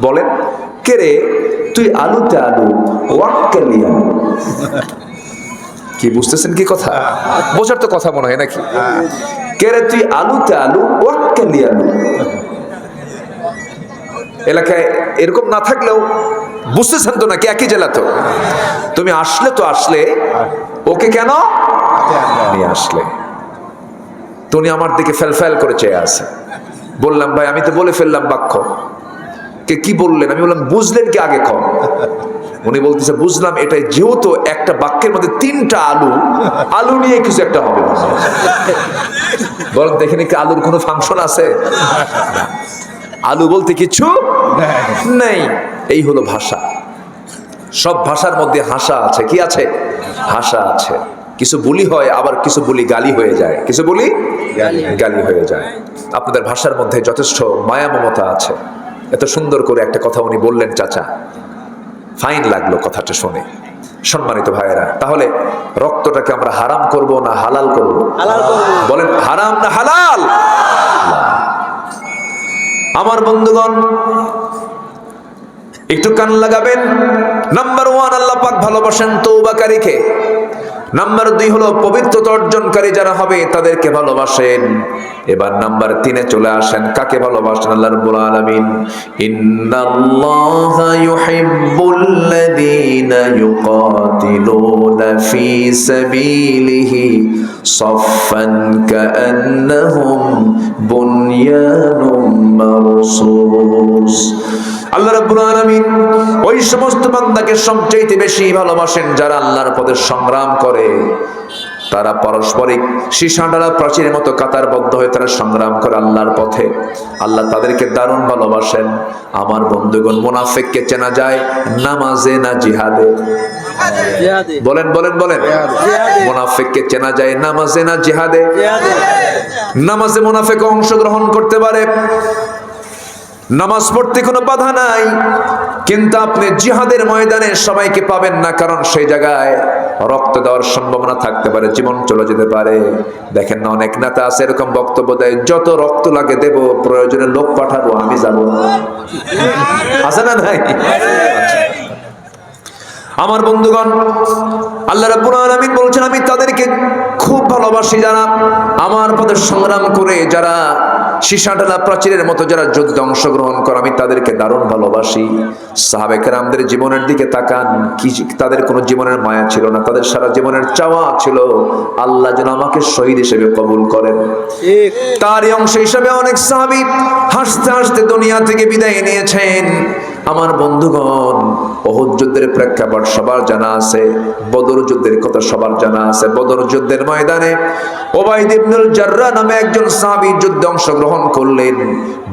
বলেন, কে রে তুই আলুতে আলু ওয়াক্কালি আলু। কি বুঝতেছেন কি কথা? বোঝার তো কথা মনে হয় নাকি? কে রে তুই আলুতে আলু ওয়াক্কালি আলু। এলাকায় এরকম না থাকলেও বুঝতেছেন তো নাকি? একই জেলা তো। তুমি আসলে তো আসলে, ওকে কেন নিয়ে আসলে? তো উনি আমার দিকে ফেল করে চেয়ে আছে। বললাম, ভাই আমি তো বলে ফেললাম বাক্য। কে কি বললেন? আমি বললাম, বুঝলেন কি আগে কম। উনি বলতেছে, বুঝলাম এটাই, যেহেতু একটা বাক্যের মধ্যে 3টা আলু, আলু নিয়ে কিছু একটা হবে। বলেন দেখেন কি আলুর কোনো ফাংশন আছে? আলু বলতে কিছু নেই। এই হলো ভাষা। সব ভাষার মধ্যে হাসা আছে। কি আছে? হাসা আছে। কিছু বুলি হয়, আবার কিছু বুলি গালি হয়ে যায়। কিছু বুলি গালি হয়ে যায়। আপনাদের ভাষার মধ্যে যথেষ্ট মায়া মমতা আছে। এত সুন্দর করে একটা কথা উনি বললেন চাচা, ফাইন লাগলো কথাটা শুনে। সম্মানিত ভাইয়েরা, তাহলে রক্তটাকে আমরা হারাম করব না হালাল করব? বলেন হারাম না হালাল? আমার বন্ধুগণ একটু কান লাগাবেন। নাম্বার 1, আল্লাহ পাক ভালোবাসেন তওবাকারীকে। নাম্বার 2 হলো পবিত্রতা অর্জনকারী যারা হবে তাদেরকে ভালোবাসেন। এবার নাম্বার 3-এ চলে আসেন, কাকে ভালোবাসেন? আল্লাহ রাব্বুল আলামিন ইন্নাল্লাহা ইউহিব্বুল্লাযীনা ইউকাতিলুনা ফী সাবিলিহি সাফফান কাআন্নাহুম বুনয়ানুম মারসুস। আল্লাহ রাব্বুল আলামিন ওই সমস্ত বান্দাকে সবচেয়ে বেশি ভালোবাসেন যারা আল্লাহর পথে সংগ্রাম করে। তারা পারস্পরিক সীসাঢালা প্রাচীরের মতো কাতারবদ্ধ হয়ে তারা সংগ্রাম করে আল্লাহর পথে। আল্লাহ তাদেরকে দারুণ ভালোবাসেন। আমার বন্ধুগণ, মুনাফিককে চেনা যায় নামাজে না জিহাদে? বলেন বলেন বলেন। মুনাফিককে চেনা যায় নামাজে না জিহাদে? নামাজে মুনাফিক অংশগ্রহণ করতে পারে, নামাজ পড়তে কোনো বাধা নাই, কিন্তু আপনি জিহাদের ময়দানে সবাইকে পাবেন না, কারণ সেই জায়গায় রক্ত দেওয়ার সম্ভাবনা থাকতে পারে, জীবন চলে যেতে পারে। দেখেন না, অনেক নেতা আছে এরকম বক্তব্য দেয়, যত রক্ত লাগে দেব, প্রয়োজনে লোক পাঠাবো, আমি যাবো না। আছে না নাই? আমার বন্ধুগণ, আল্লাহ রাব্বুল আলামিন বলছেন আমি তাদেরকে খুব ভালোবাসি যারা আমার পথে সংগ্রাম করে, যারা সীসাঢালা প্রাচীরের মতো যারা যুদ্ধে অংশগ্রহণ করে, আমি তাদেরকে দারুণ ভালোবাসি। সাহাবে কেরামদের জীবনের দিকে তাকান, কি তাদের কোনো জীবনের মায়া ছিল না, তাদের সারা জীবনের চাওয়া ছিল আল্লাহ যেন আমাকে শহীদ হিসেবে কবুল করেন। তারই অংশ হিসেবে অনেক সাহাবী হাসতে হাসতে দুনিয়া থেকে বিদায় নিয়েছেন। আমার বন্ধুগণ, উহুদ যুদ্ধের প্রেক্ষাপট সবার জানা আছে, বদর যুদ্ধের কথা সবার জানা আছে। বদর যুদ্ধের ময়দানে উবাইদ ইবনুল জাররাহ নামে একজন সাহাবী যুদ্ধে অংশগ্রহণ করলেন।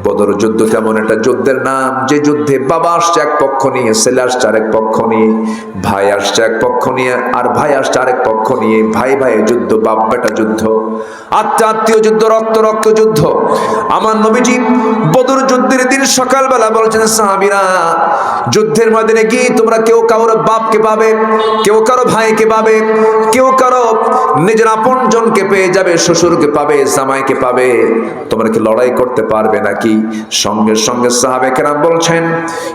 বদর যুদ্ধ তেমন একটা যুদ্ধের নাম, যে যুদ্ধে বাবা আসছে এক পক্ষ নিয়ে, ছেলে আসছে আরেক পক্ষ নিয়ে, ভাই আসছে এক পক্ষ নিয়ে আর ভাই আসছে আরেক পক্ষ নিয়ে, ভাই ভাইয়ের যুদ্ধ, বাপ বেটা যুদ্ধ, আত্মীয় আত্মীয় যুদ্ধ, রক্ত রক্ত যুদ্ধ। আমার নবীজি বদর যুদ্ধের দিন সকালবেলা বলছেন, সাহাবীরা যুদ্ধের ময়দানে গিয়ে তোমরা কেউ কারোর বাপকে পাবে, কেউ কারো ভাইকে পাবে, কেউ কারো নিজের আপন জনকে পেয়ে যাবে, শ্বশুরকে পাবে, জামাইকে পাবে, তোমরা কি লড়াই করতে পারবে নাকি? সঙ্গে সঙ্গে সাহাবে কেরাম বলছেন,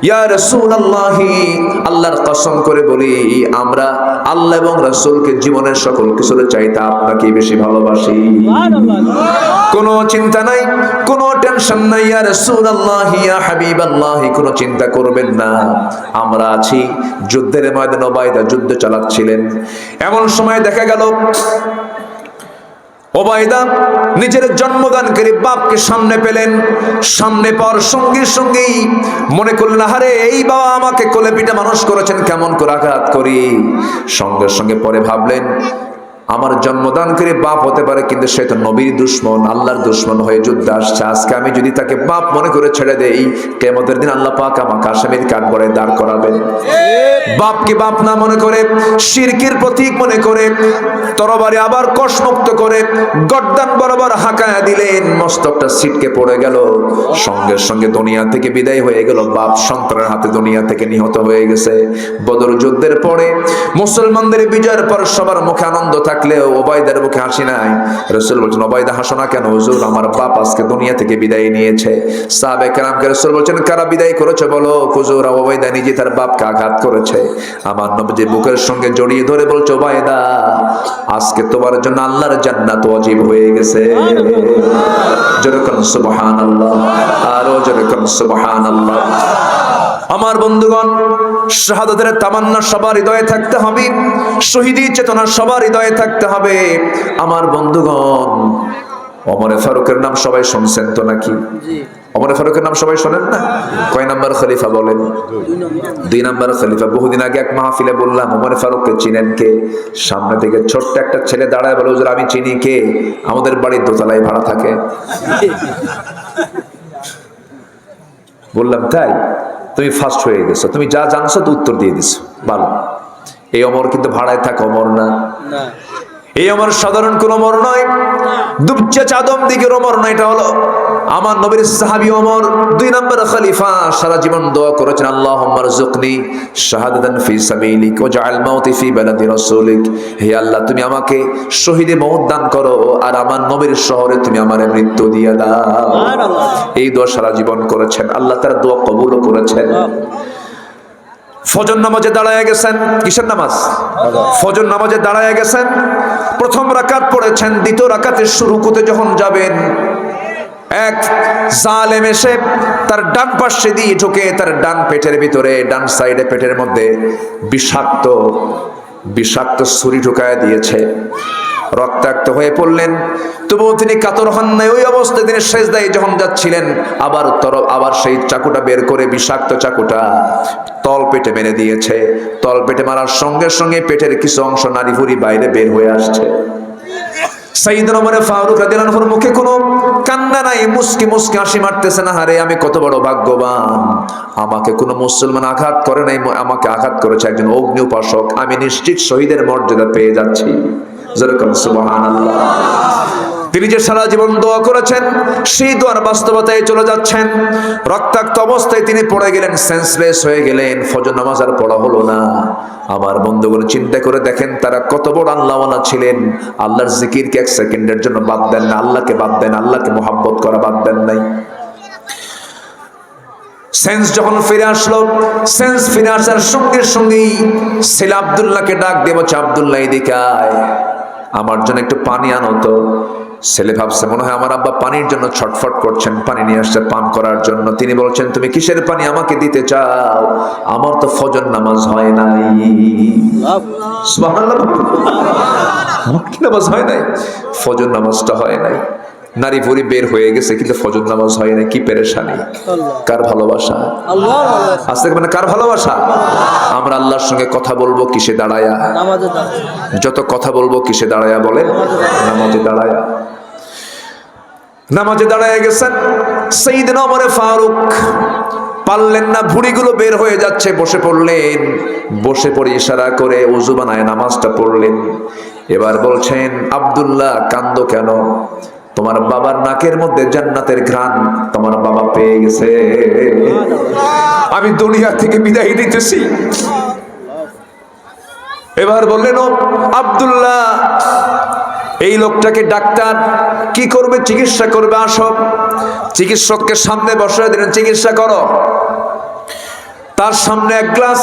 ইয়া রাসূলুল্লাহ, আল্লাহর কসম করে বলি আমরা আল্লাহ এবং রাসূলকে জীবনের সকল কিছুর চাইতে আপনাকে বেশি ভালোবাসি। কোনো চিন্তা নাই, কোনো টেনশন নাই, ইয়া রাসূলুল্লাহ, ইয়া হাবিবাল্লাহ, কোনো চিন্তা করবেন না, আমরা আছি। যুদ্ধের ময়দানে উবাইদা যুদ্ধ চালাচ্ছিলেন। এমন সময় দেখা গেল উবাইদা নিজের জন্মদানকারী বাপকে সামনে পেলেন। সামনে পাওয়ার সঙ্গে সঙ্গেই মনে করলেন, আরে এই বাবা আমাকে কোলে পিঠে মানুষ করেছেন, কেমন করে আঘাত করি। সঙ্গে সঙ্গে পরে ভাবলেন, আমার জন্মদানকারী বাপ হতে পারে, কিন্তু সে তো নবীর দুশ্মন, আল্লাহর দুশ্মন হয়ে যুদ্ধে আসছে। আজকে আমি যদি তাকে বাপ মনে করে ছেড়ে দেই, কিয়ামতের দিন আল্লাহ পাক আমাকে আসামির কাঠগড়ায় দাঁড় করাবেন। বাপকে বাপ না মনে করে, শিরকের প্রতীক মনে করে তরবারি আবার কষমুক্ত করে গর্দান বরাবর হাঁকায়া দিলেন, মস্তকটা ছিটকে পড়ে গেল। সঙ্গে সঙ্গে দুনিয়া থেকে বিদায় হয়ে গেল, বাপ সন্তানের হাতে দুনিয়া থেকে নিহত হয়ে গেছে। বদর যুদ্ধের পরে মুসলমানদের বিজয়ের পর সবার মুখে আনন্দ থাকলেও উবাইদার মুখে হাসি নাই। রাসূল বলছেন, উবাইদা হাসো না কেন? হুজুর, আমার বাপ আজকে দুনিয়া থেকে বিদায় নিয়েছে। সাহাবে কেরামকে রাসূল বলছেন, কারা বিদায় করেছে বলো? হুজুর, উবাইদা নিজে তার বাপকে আঘাত করেছে। আমার নবীজি বুকের সঙ্গে জড়িয়ে ধরে বলছে, উবাইদা আজকে তোমার জন্য আল্লাহর জান্নাত ওয়াজিব হয়ে গেছে। জোরে কোন সুবহানাল্লাহ, আরো জোরে কোন সুবহানাল্লাহ। আমার বন্ধুগণ, শাহাদাতের তামান্না সবার হৃদয়ে থাকতে হবে, শহীদি চেতনা সবার হৃদয়ে থাকতে হবে। আমার বন্ধুগণ, ওমর ফারুকের নাম সবাই শুনছেন তো নাকি? ওমর ফারুকের নাম সবাই শোনেন না? কয় নাম্বার খলিফা বলেন? 2 নাম্বার খলিফা। বহুদিন আগে এক মাহফিলে বললাম, ওমর ফারুককে চিনেন কে? সামনে থেকে ছোট্ট একটা ছেলে দাঁড়ায় বলে, হুজুর আমি চিনি। কে? আমাদের বাড়ির দোতলায় ভাড়া থাকে। বললাম, তাই? তুমি ফার্স্ট হয়ে গেছো, তুমি যা জানছো তো উত্তর দিয়ে দিছো, ভালো। এই ওমর কিন্তু ভাড়ায় থাকা ওমর না। এই ওমর সাধারণ কোন ওমর নয়, দুবচে চাদম দিকের ওমর না। এটা হলো আমার নবীর সাহাবী ওমর 2 নম্বর খলিফা সারা জীবন দোয়া করেছেন, আল্লাহুম্মা রযুকনি শাহাদাতান ফি সাবিলিক ওয়াজআল মাউতি ফি বালাদি রাসূলিক। হে আল্লাহ, তুমি আমাকে শহীদে মওত দান করো আর আমার নবীর শহরে তুমি আমারে মৃত্যু দিয়ে দাও। এই দোয়া সারা জীবন করেছেন, আল্লাহ তার দোয়া কবুলও করেছেন। ফজর নামাজে দাঁড়ায় গেছেন। কিসের নামাজ? ফজর নামাজে দাঁড়ায় গেছেন। প্রথম রাকাত পড়েছেন, দ্বিতীয় রাকাতের শুরুতে যখন যাবেন, এক জালেম এসে তার ডান পাশে দিয়ে ঢুকে তার ডান পেটের ভিতরে, ডান সাইডে পেটের মধ্যে বিষাক্ত ছুরি ঢুকায় দিয়েছে। রক্তাক্ত হয়ে পড়লেন, তবুও তিনি কাতর হন নাই। ওই অবস্থায় তিনি সেজদায় যখন যাচ্ছিলেন, আবার সেই চাকুটা বের করে বিষাক্ত চাকুটা তল পেটে মেরে দিয়েছে। তল পেটে মারার সঙ্গে সঙ্গে পেটের কিছু অংশ নাড়ি ভুড়ি বাইরে বের হয়ে আসছে। সাইয়েদনা ওমর ফারুক রাদিয়াল্লাহু আনহুর মুখে কোনো কান্না নাই, মুস্কি মুস্কি হাসি মারতেছেন, আরে আমি কত বড় ভাগ্যবান, আমাকে কোনো মুসলমান আঘাত করে নাই, আমাকে আঘাত করেছে একজন অগ্নি উপাসক। আমি নিশ্চিত শহীদের মর্যাদা পেয়ে যাচ্ছি। যেরকম সুবহানাল্লাহ। তিনি যে সারা জীবন দোয়া করেছেন, সেই দোয়ার বাস্তবতায় চলে যাচ্ছেন। রক্তাক্ত অবস্থায় তিনি পড়ে গেলেন, সেন্সলেস হয়ে গেলেন। ফজর নামাজ আর পড়া হলো না। আমার বন্ধুগণ, চিন্তা করে দেখেন তারা কত বড় আল্লাহওয়ালা ছিলেন। আল্লাহর জিকিরকে এক সেকেন্ডের জন্য বাদ দেন না, আল্লাহকে বাদ দেন, আল্লাহকে মোহাব্বত করা বাদ দেন নাই। সেন্স যখন ফিরে আসলো, সেন্স ফিরে আসার সঙ্গে সঙ্গেই ছেলে আব্দুল্লাহকে ডাক দিয়ে বলছে, আব্দুল্লাহ এদিকে আয়, আমার জন্য একটু পানি আনো তো। ছেলে ভাবছে মনে হয় আমার আব্বা পানির জন্য ছটফট করছেন, পানি নিয়ে আসছে পান করার জন্য। তিনি বলছেন, তুমি কিসের পানি আমাকে দিতে চাও? আমার তো ফজর নামাজ হয় নাই। সুবহানাল্লাহ। আমার কি নামাজ হয় নাই? ফজর নামাজটা হয় নাই। নারী ভুরি বের হয়ে গেছে কিন্তু ফজর নামাজ হয় না। কি পেরেশানি! কার ভালোবাসা? আজকে মানে কার ভালোবাসা? আমরা আল্লাহর সঙ্গে কথা বলবো কিসে দাঁড়ায়া? যত কথা বলবো কিসে দাঁড়ায়া বলেন? নামাজে দাঁড়ায়া। নামাজে দাঁড়ায় গেছেন সাইয়েদনা ওমর ফারুক। পারলেন না, ভুঁড়িগুলো বের হয়ে যাচ্ছে, বসে পড়লেন। বসে পড়ে ইশারা করে ওযু বানায় নামাজটা পড়লেন। এবার বলছেন, আব্দুল্লাহ কান্দো কেন? তোমার বাবার নাকের মধ্যে জান্নাতের ঘ্রাণ তোমার বাবা পেয়ে গেছে। আমি দুনিয়া থেকে বিদায় নিতেছি। এবার বললেন, ও আব্দুল্লাহ, এই লোকটাকে ডাক্তার কি করবে? চিকিৎসা করবে, আসো। চিকিৎসককে সামনে বসে দিলেন, চিকিৎসা করো। তার সামনে এক গ্লাস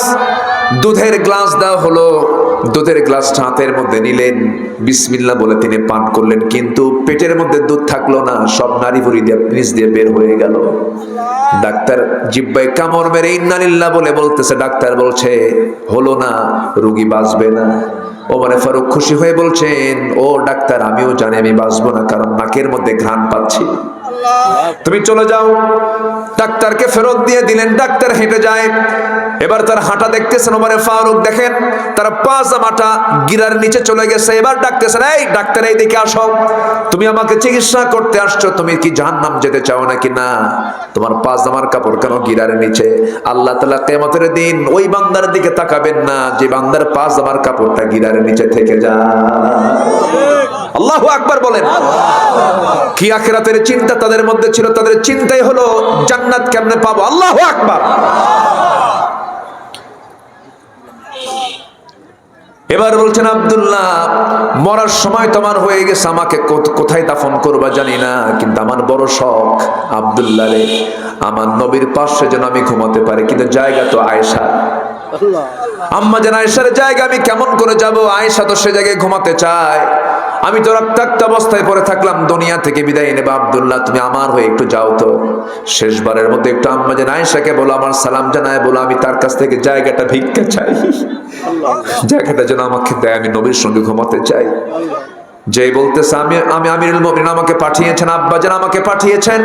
দুধের গ্লাস দেওয়া হলো। দুধের গ্লাসটা হাতের মধ্যে নিলেন, বিসমিল্লাহ বলে তিনি পান করলেন। কিন্তু পেটের মধ্যে দুধ থাকলো না, সব নাড়ি ভুড়ি দিয়ে নিচ দিয়ে বের হয়ে গেল। ডাক্তার জিহ্বায় কামড় মেরে ইন্নালিল্লাহ বলে বলতেছে, ডাক্তার বলছে হলো না, রোগী বাঁচবে না। ওমর ফারুক খুশি হয়ে বলছেন, ও ডাক্তার, আমিও জানি আমি বাঁচবো না, কারণ নাকের মধ্যে ঘ্রাণ পাচ্ছি। তুমি চলে যাও। ডাক্তারকে ফেরত দিয়ে দিলেন। ডাক্তার হেঁটে যায়। এবার তার হাঁটা দেখতেছেন ওমর ফারুক, দেখেন তার পাজামাটা গিরার নিচে চলে গেছে। এবার ডাকতেছেন, এই ডাক্তার এইদিকে আসো, তুমি আমাকে চিকিৎসা করতে আসছো, তুমি কি জাহান্নাম যেতে চাও নাকি? না, তোমার পাজামার কাপড় কেন গিরার নিচে? আল্লাহ তাআলা কিয়ামতের দিন ওই বান্দার দিকে তাকাবেন না যে বান্দার পাজামার কাপড়টা গিরার নিচে থেকে যায়। আল্লাহু আকবার বলেন। কি আখিরাতের চিন্তা তাদের মধ্যে ছিল! তাদের চিন্তাই হলো জান্নাত কেমনে পাবো। আল্লাহু আকবার। এবার বলছেন, আব্দুল্লাহ, মরার সময় তোমার হয়ে গেছে, আমাকে কোথায় দাফন করবা জানি না, কিন্তু আমার বড় শখ আব্দুল্লাহ রে, আমার নবীর পাশে যেন আমি ঘুমাতে পারি। কিন্তু জায়গা তো আয়েশা, আম্মা জান আয়েশার জায়গা আমি কেমন করে যাব? আয়েশা তো সে জায়গায় ঘুমাতে চায়। আমি তো রক্তাক্ত অবস্থায় পড়ে থাকলাম, দুনিয়া থেকে বিদায় নেবা। আব্দুল্লাহ, তুমি আমার হয়ে একটু যাও তো, শেষবারের মধ্যে একটু আম্মা জান আয়েশাকে বলো, আমার সালাম জানায় বলো, আমি তার কাছ থেকে জায়গাটা ভিক্ষা চাই, জায়গাটা যেন আমাকে দেয়, আমি নবীর সঙ্গে ঘুমাতে চাই। যে বলতেছে, আমি আমিরুল মুমিনিন, আমাকে পাঠিয়েছেন, আব্বা জান আমাকে পাঠিয়েছেন,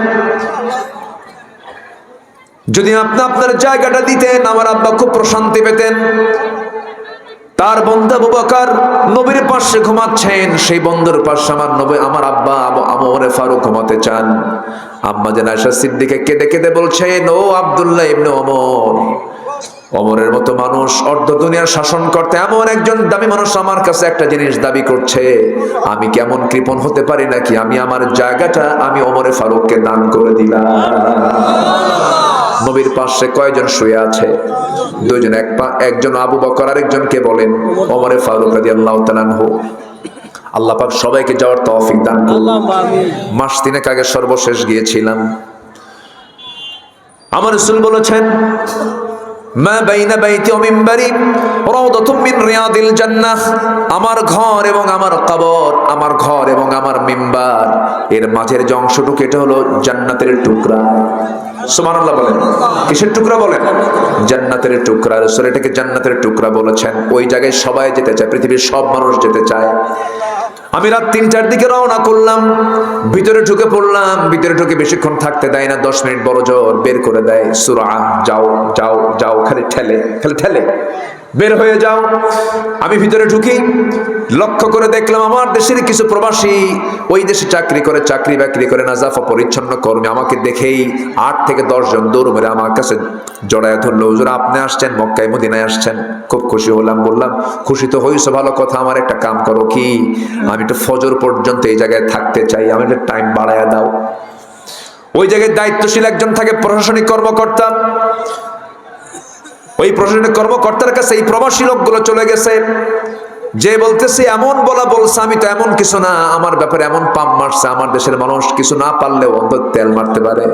যদি আপনি আপনার জায়গাটা দিতেন আমার আব্বা খুব প্রশান্তি পেতেন। তার বন্ধু আবু বকর নবীর পাশে ঘুমাচ্ছেন, সেই বন্ধুর পাশে আমার আব্বা ওমর ফারুক ঘুমাতে চান। আম্মা জান আয়েশা সিদ্দিকা কেঁদে কেঁদে বলছেন, ও আব্দুল্লাহ ইবনে ওমর, ওমরের মতো মানুষ অর্ধ দুনিয়ার শাসন করতে এমন একজন দামি মানুষ আমার কাছে একটা জিনিস দাবি করছে, আমি কেমন কৃপণ হতে পারি নাকি আমি আমার জায়গাটা আমি ওমরে ফারুককে দান করে দিলাম। নবীর পাশে কয়জন শুয়ে আছে? দুইজন, একজন আবু বকর, আরেকজনকে বলেন ওমরে ফারুক রাদিয়াল্লাহু তাআলা আনহু। আল্লাহ পাক সবাইকে যাওয়ার তৌফিক দান করুন। মাস তিনেক আগে সর্বশেষ গিয়েছিলাম। আমার রাসূল বলেছেন, মা বাইনা বাইতি ওয়া মিম্বারি রাউদাতুম মিন রিয়াদিল জান্নাহ, আমার ঘর এবং আমার কবর, আমার ঘর এবং আমার মিম্বার এর মাঝের যে অংশটুকু এটা হলো জান্নাতের টুকরা। সুবহানাল্লাহ বলেন। কিসের টুকরা বলেন? জান্নাতের টুকরা। রাসূল এটাকে জান্নাতের টুকরা বলেছেন। ওই জায়গায় সবাই যেতে চায়, পৃথিবীর সব মানুষ যেতে চায়। আমি রাত ৩টার দিকে রওনা করলাম, ভিতরে ঢুকে পড়লাম। ভিতরে ঢুকে বেশিক্ষণ থাকতে দেয় না, 10 মিনিট বড় জোর বের করে দেয়। সুরা যাও যাও যাও, খালি ঠেলে খালি ঠেলে, বের হয়ে যাও। আমি ভিতরে ঢুকি, লক্ষ্য করে দেখলাম আমার দেশের কিছু প্রবাসী ওই দেশে চাকরি করে, চাকরি বাকরি করে, নাজাফা পরিচ্ছন্ন কর্মী। আমাকে দেখেই 8 থেকে 10 জন দৌড় মেরে আমার কাছে জড়ায় ধরলো, হুজুর আপনি আসছেন, মক্কায় মদিনায় আসছেন। খুব খুশি হলাম। বললাম, খুশি তো হইছো, ভালো কথা। আমার একটা কাম করো কি, আমি একটু ফজর পর্যন্ত এই জায়গায় থাকতে চাই, আমি একটা টাইম বাড়ায় দাও। ওই জায়গায় দায়িত্বশীল একজন থাকে, প্রশাসনিক কর্মকর্তা। ওই প্রশাসনিক কর্মকর্তার কাছে এই প্রবাসী লোকগুলো চলে গেছে, যে বলতেছে এমন বলছে, আমি তো এমন কিছু না, আমার ব্যাপারে এমন পাম মারছে, আমার দেশের মানুষ কিছু না পারলেও অন্তত তেল মারতে পারে,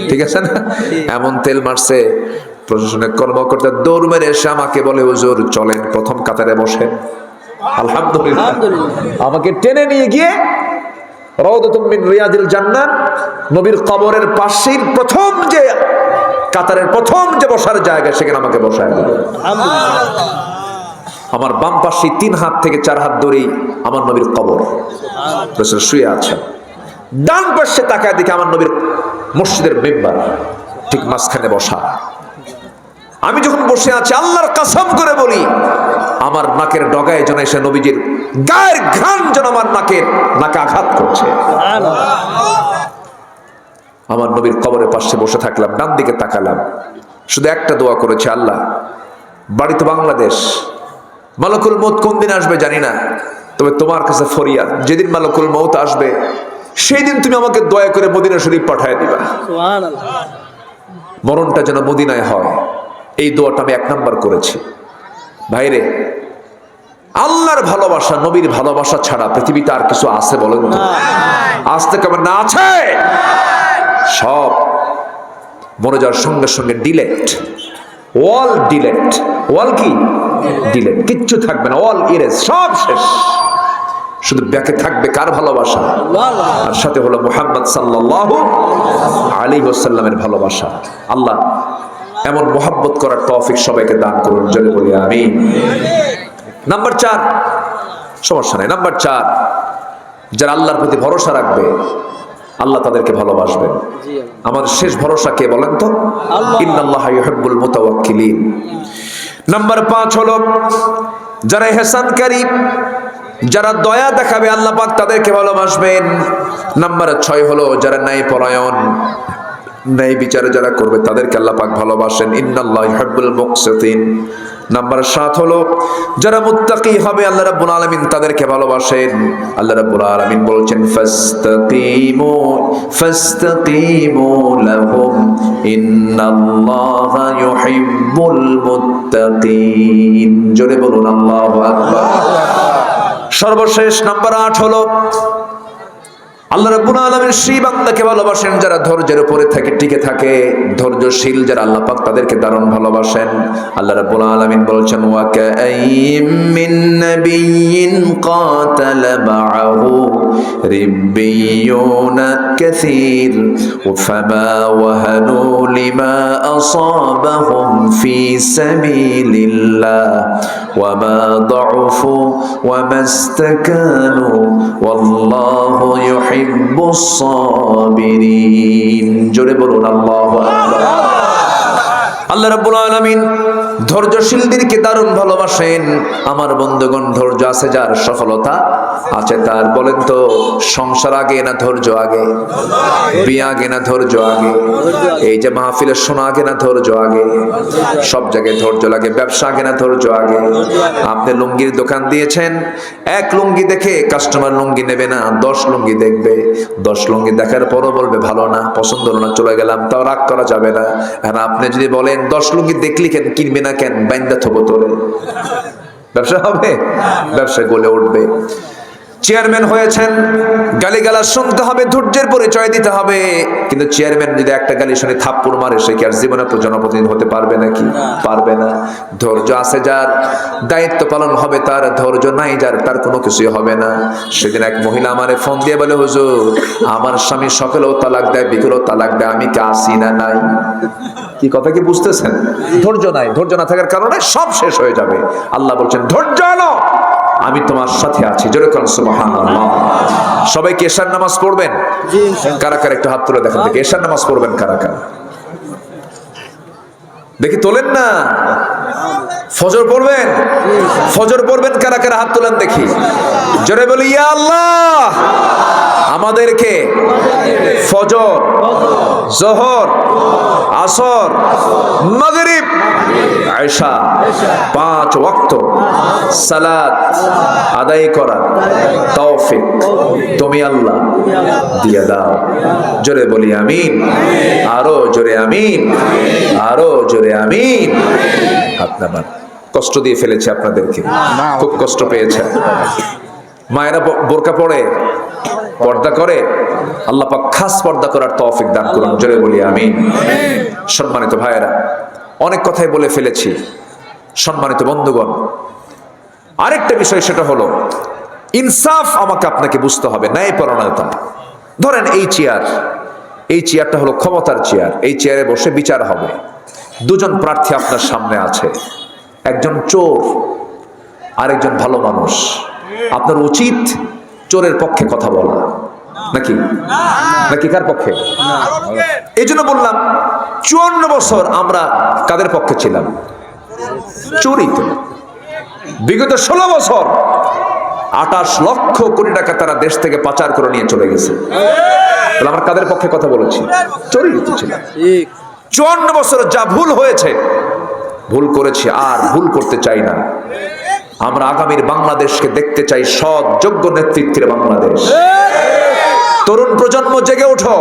ঠিক আছে না? এমন তেল মারছে। প্রশাসনিক কর্মকর্তা দৌড় মেরে এসে আমাকে বলে, হুজুর চলেন প্রথম কাতারে বসেন। আলহামদুলিল্লাহ, আমাকে টেনে নিয়ে গিয়ে রাউদাতুম মিন রিয়াদিল জান্নাহ, নবীর কবরের পাশের প্রথম যে কাতারের প্রথম যে বসার জায়গা, সেখানে আমাকে বসায় দিল। আমার বাম পাশে 3 হাত থেকে 4 হাত দূরেই আমার নবীর কবর, রাসূল শুয়ে আছেন। ডান পাশে তাকায় দেখে আমার নবীর মসজিদের মিম্বার ঠিক মাঝখানে বসা। আমি যখন বসে আছি, আল্লাহর কসম করে বলি, আমার নাকের ডগায় যেন এসে নবীজির গায়ের ঘ্রাণ যেন আমার নাকে আঘাত করছে। আমার নবীর কবরের পাশে বসে থাকলাম, ডান দিকে তাকালাম, শুধু একটা দোয়া করেছে, আল্লাহ বাড়ি তো বাংলাদেশ, মালাকুল মউত কোন দিন আসবে জানি না, তবে তোমার কাছে ফরিয়াদ, যেদিন মালাকুল মউত আসবে সেই দিন তুমি আমাকে দয়া করে মদিনা শরীফ পাঠিয়ে দিবা। মরণটা যেন মদিনায় হয়, এই দোয়াটা আমি 1 নাম্বার করেছি। ভাইরে, আল্লাহর ভালোবাসা, নবীর ভালোবাসা ছাড়া পৃথিবীতে আর কিছু আছে বলেন তো? আসতে কেমন না আছে? সব মরে যাওয়ার সঙ্গে সঙ্গে ডিলেট, ওয়াল ডিলেট। ওয়াল কি? ডিলেট। কিচ্ছু থাকবে না, ওয়াল ইরেজ, সব শেষ। শুধু ব্যাকে থাকবে কার ভালোবাসা? আর সাথে হলো মুহাম্মদ সাল্লাল্লাহু আলাইহি ওয়াসাল্লামের ভালোবাসা। আল্লাহ এমন মোহাব্বত করার তৌফিক সবাইকে দান করুন, জোরে বলি আমিন। নাম্বার 4, সমস্যা নাই। নাম্বার 4, যারা আল্লাহর প্রতি ভরসা রাখবে আল্লাহ তাদেরকে ভালোবাসবেন। আমাদের শেষ ভরসা কে বলেন তো? ইন্নাল্লাহা ইউহিব্বুল মুতাওয়াক্কিলিন। নাম্বার 5 হলো যারা ইহসানকারী, যারা দয়া দেখাবে আল্লাহ পাক তাদেরকে ভালোবাসবেন। নাম্বার 6 হলো যারা ন্যায়পরায়ণ, ন্যায় বিচারে যারা করবে তাদেরকে আল্লাহ পাক ভালোবাসেন। ইন্নাল্লাহা ইউহিব্বুল মুকসিতিন। নাম্বার 7 হলো যারা মুত্তাকি হবে আল্লাহ রাব্বুল আলামিন তাদেরকে ভালোবাসেন। আল্লাহ রাব্বুল আলামিন বলছেন, ফাস্তাকিমু লাহুম ইন্নাল্লাহা ইউহিব্বুল মুত্তাকিন। জোরে বলুন আল্লাহু আকবার। সর্বশেষ নাম্বার 8 হলো আল্লাহ রাব্বুল আলামিন সেই বান্দাকে ভালোবাসেন যারা ধৈর্যের উপরে থেকে টিকে থাকে, ধৈর্যশীল যারা আল্লাহ পাক তাদেরকে দারুণ ভালোবাসেন। আল্লাহ রাব্বুল আলামিন বলছেন, ওয়া কাআইয়িম মিন নাবিয়্যিন কাতালা মাআহু রিব্বিয়ুনা কাসীর ফামা ওয়াহানু লিমা আসাবাহুম ফি সাবিলিল্লাহ ওয়া মা দাউফু ওয়া মাস্তাকানু ওয়াল্লাহু ইউহিব্বুস সাবিরিন। জোরে বলুন আল্লাহু আকবার। আল্লাহ রাব্বুল আলামিন ধৈর্যশীলদেরকে দারুণ ভালোবাসেন। আমার বন্ধুগণ, ধৈর্য আছে যার সফলতা আচ্ছা তার বলেন তো, সংসার আগে না ধৈর্য আগে? বিয়ে আগে না ধৈর্য আগে? এই যে মাহফিলের শোনা আগে না ধৈর্য আগে? সব জায়গায় ধৈর্য লাগে। ব্যবসা আগে না ধৈর্য আগে? আপনি লুঙ্গির দোকান দিয়েছেন, এক লুঙ্গি দেখে কাস্টমার লুঙ্গি নেবে না, 10 লুঙ্গি দেখবে। 10 লুঙ্গি দেখার পরও বলবে ভালো না, পছন্দ হলো না, চলে গেলাম, তাও রাগ করা যাবে না। আর আপনি যদি বলেন 10 লুঙ্গি দেখলি কেন, কিনবে না কেন, বাইন্দা থবো তোলে, ব্যবসা হবে? ব্যবসা গলে উঠবে। চেয়ারম্যান হয়েছেন, গালিগালাজ শুনতে হবে, ধৈর্যের পরিচয় দিতে হবে। কিন্তু চেয়ারম্যান যদি একটা গালি শুনে থাপ্পড় মারে, সে কি আর জীবনে তো জনপ্রতিনিধি হতে পারবে নাকি? পারবে না। ধৈর্য আছে যার, দায়িত্ব পালন হবে তার। ধৈর্য নাই যার, তার কোনো কিছুই হবে না। সেদিন এক মহিলা আমারে ফোন দিয়ে বলে, হুজুর আমার স্বামী সকালেও তালাক দেয়, বিকেলেও তালাক দেয়, আমি কি আসি না নাই? কি কথা কি বুঝতেছেন? ধৈর্য নাই। ধৈর্য না থাকার কারণে সব শেষ হয়ে যাবে। আল্লাহ বলছেন ধৈর্য আনো, আমি তোমার সাথে আছি। জোরে করুন সুবহানাল্লাহ। সবাই কি এশার নামাজ পড়বেন? কারা কারা একটু হাত তুলে দেখেন দেখি, এশার নামাজ পড়বেন কারা কারা? দেখি তোলেন না। ফজর পড়বেন? ফজর পড়বেন কারা কারা? হাত তোলেন দেখি। জোরে বলি ইয়া আল্লাহ, আমাদেরকে ফজর, যোহর, আসর, মাগরিব, ইশা 5 ওয়াক্ত সালাত আদায় করার তৌফিক তুমি আল্লাহ দিয়ে দাও। জোরে বলি আমিন। আরো জোরে আমিন, আরো জোরে আমিন। আপনার কষ্ট দিয়ে ফেলেছে আপনাদেরকে, খুব কষ্ট পেয়েছে। মায়েরা বোরকা পড়ে, পর্দা করে, আল্লাহ পাক খাস পর্দা করার তৌফিক দান করুন। জোরে বলি আমিন। সম্মানিত ভাইয়েরা, অনেক কথাই বলে ফেলেছি। সম্মানিত বন্ধুগণ, আরেকটা বিষয়, সেটা হলো ইনসাফ আমাকে আপনাকে বুঝতে হবে, ন্যায়পরায়ণতা। ধরেন এই চেয়ারটা হলো ক্ষমতার চেয়ার। এই চেয়ারে বসে বিচার হবে। দুজন প্রার্থী আপনার সামনে আছে, একজন চোর, আরেকজন ভালো মানুষ। আপনার উচিত চোরের পক্ষে কথা বলা, নাকি নাকি কার পক্ষে? এই জন্য বললাম 54 বছর আমরা কাদের পক্ষে ছিলাম? চোরই তো। বিগত 16 বছর 28 লক্ষ কোটি টাকা তারা দেশ থেকে পাচার করে নিয়ে চলে গেছে। তাহলে আমরা কাদের পক্ষে কথা বলেছি? চোরই তো ছিলাম। 54 বছর যা ভুল হয়েছে, ভুল করেছি, আর ভুল করতে চাই না। আমরা আগামীর বাংলাদেশকে দেখতে চাই সৎ যোগ্য নেতৃত্বের বাংলাদেশ। তরুণ প্রজন্ম জেগে ওঠো,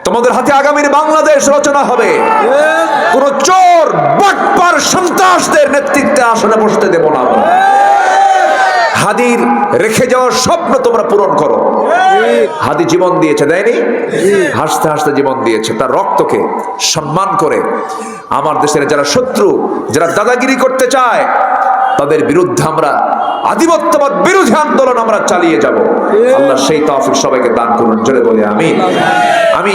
তোমাদের হাতে আগামীর বাংলাদেশ রচনা হবে। কোন চোর, বাটপার, সন্ত্রাসদের নেতৃত্বে আসনে বসতে দেব না। হাদির রেখে যাওয়ার স্বপ্ন তোমরা পূরণ করো। হাদি জীবন দিয়েছে, দেয়নি? হাসতে হাসতে জীবন দিয়েছে। তার রক্তকে সম্মান করে আমার দেশের যারা শত্রু, যারা দাদাগিরি করতে চায়, তাদের বিরুদ্ধে আমরা আধিপত্যবাদ বিরোধী আন্দোলন আমরা চালিয়ে যাব। আল্লাহ সেই তৌফিক সবাইকে দান করুন। জোরে বলে আমিন। আমি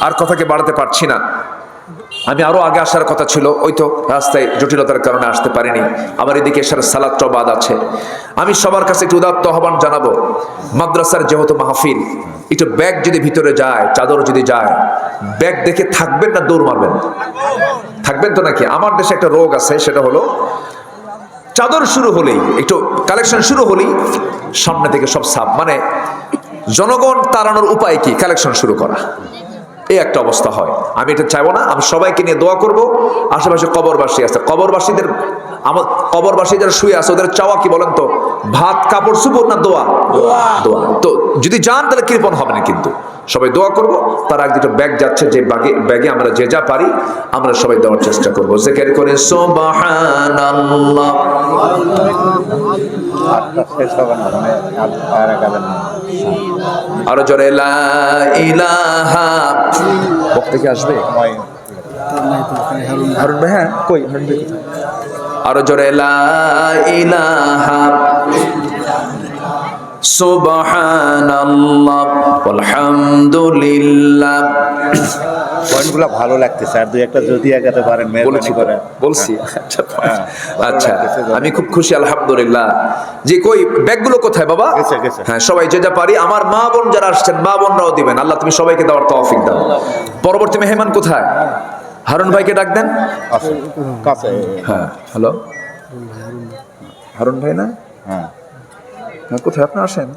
আর কথাকে বাড়াতে পারছি না। আমি আরো আগে আসার কথা ছিল, ওই তো রাস্তায় জটিলতার কারণে আসতে পারিনি। আমার এদিকে এসার সালাত চবাদ আছে। আমি সবার কাছে একটু উদাত্ত আহ্বান জানাবো, মাদ্রাসার যেহেতু মাহফিল, একটু ব্যাগ যদি ভিতরে যায়, চাদর যদি যায়, ব্যাগ দেখে থাকবেন না দৌড় মারবেন? থাকবেন তো নাকি? আমার দেশে একটা রোগ আছে, সেটা হলো চাদর শুরু হলেই, একটু কালেকশন শুরু হলেই সামনে থেকে সব সাপ, মানে জনগণ তাড়ানোর উপায় কি? কালেকশন শুরু করা। এই একটা অবস্থা হয়। আমি এটা চাইবো না। আমি সবাইকে নিয়ে দোয়া করব। আশেপাশে কবরবাসী আছে, কবরবাসীদের, আমার কবরবাসী যারা শুয়ে আছে, ওদের চাওয়া কি বলেন তো? ভাত, কাপড়, সুপড়, না দোয়া? দোয়া। তো যদি যান তাহলে কৃপণ হবে না, কিন্তু সবাই দোয়া করব। তার আগে দুটো ব্যাগ যাচ্ছে, যে ব্যাগে আমরা যে যা পারি আমরা সবাই দেওয়ার চেষ্টা করবো। জিকির করে সুবহানাল্লাহ। আরো জোরে লা ইলাহা। বক্তা কি আসবে? হারুন ভাই, হ্যাঁ কই হারুন ভাই কোথায়? আরো জোরে লা ইলাহা সুবহানাল্লাহ আলহামদুলিল্লাহ। পয়েন্টগুলো ভালো লাগতেছে, আর দুই একটা যদি আগাতে পারেন মেহরবানি করে। বলছি আচ্ছা, আমি খুব খুশি আলহামদুলিল্লাহ। যে কই ব্যাগগুলো কোথায় বাবা? হ্যাঁ, সবাই যে যা পারি। আমার মা বোন যারা আসছেন, মা বোনরাও দিবেন। আল্লাহ তুমি সবাইকে দেওয়ার তৌফিক দাও। পরবর্তী মেহমান কোথায়? হারুন ভাইকে ডাক দেন। হ্যাঁ, হ্যালো, হারুন ভাই না? হ্যাঁ, কোথায় আপনি আসেন?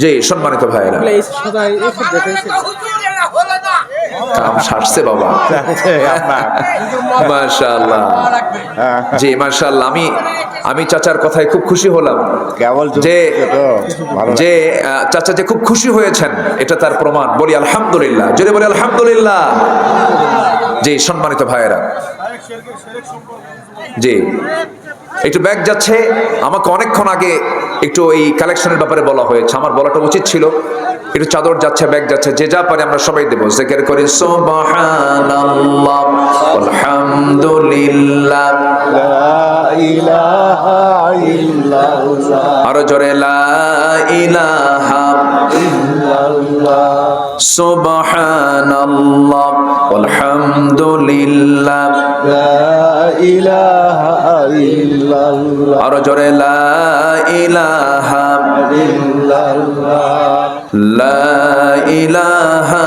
জি সম্মানিত ভাইয়েরা, কাম সারছে বাবা, মাশাআল্লাহ। জি মাশাআল্লাহ, আমি চাচার কথায় খুব খুশি হলাম কেবল যে ভালো যে চাচা যে খুব খুশি হয়েছেন এটা তার প্রমাণ। বলি আলহামদুলিল্লাহ, জোরে বলি আলহামদুলিল্লাহ। জি সম্মানিত ভাইয়েরা, জি একটু ব্যাগ যাচ্ছে। আমাকে অনেকক্ষণ আগে একটু এই কালেকশনের ব্যাপারে বলা হয়েছে, আমার বলাটা উচিত ছিল। একটু চাদর যাচ্ছে, ব্যাগ যাচ্ছে, যে যা পারে আমরা সবাই দেবো। জিকির করি সুবহানাল্লাহ আলহামদুলিল্লাহ লা ইলাহা ইল্লাল্লাহ আরো জোরে লা ইলাহা ইল্লাল্লাহ সুবহানাল্লাহ আলহামদুলিল্লাহ লা ইলাহা ইল্লাল্লাহ আরো জোরে লা ইলাহা ইল্লাল্লাহ লা ইলাহা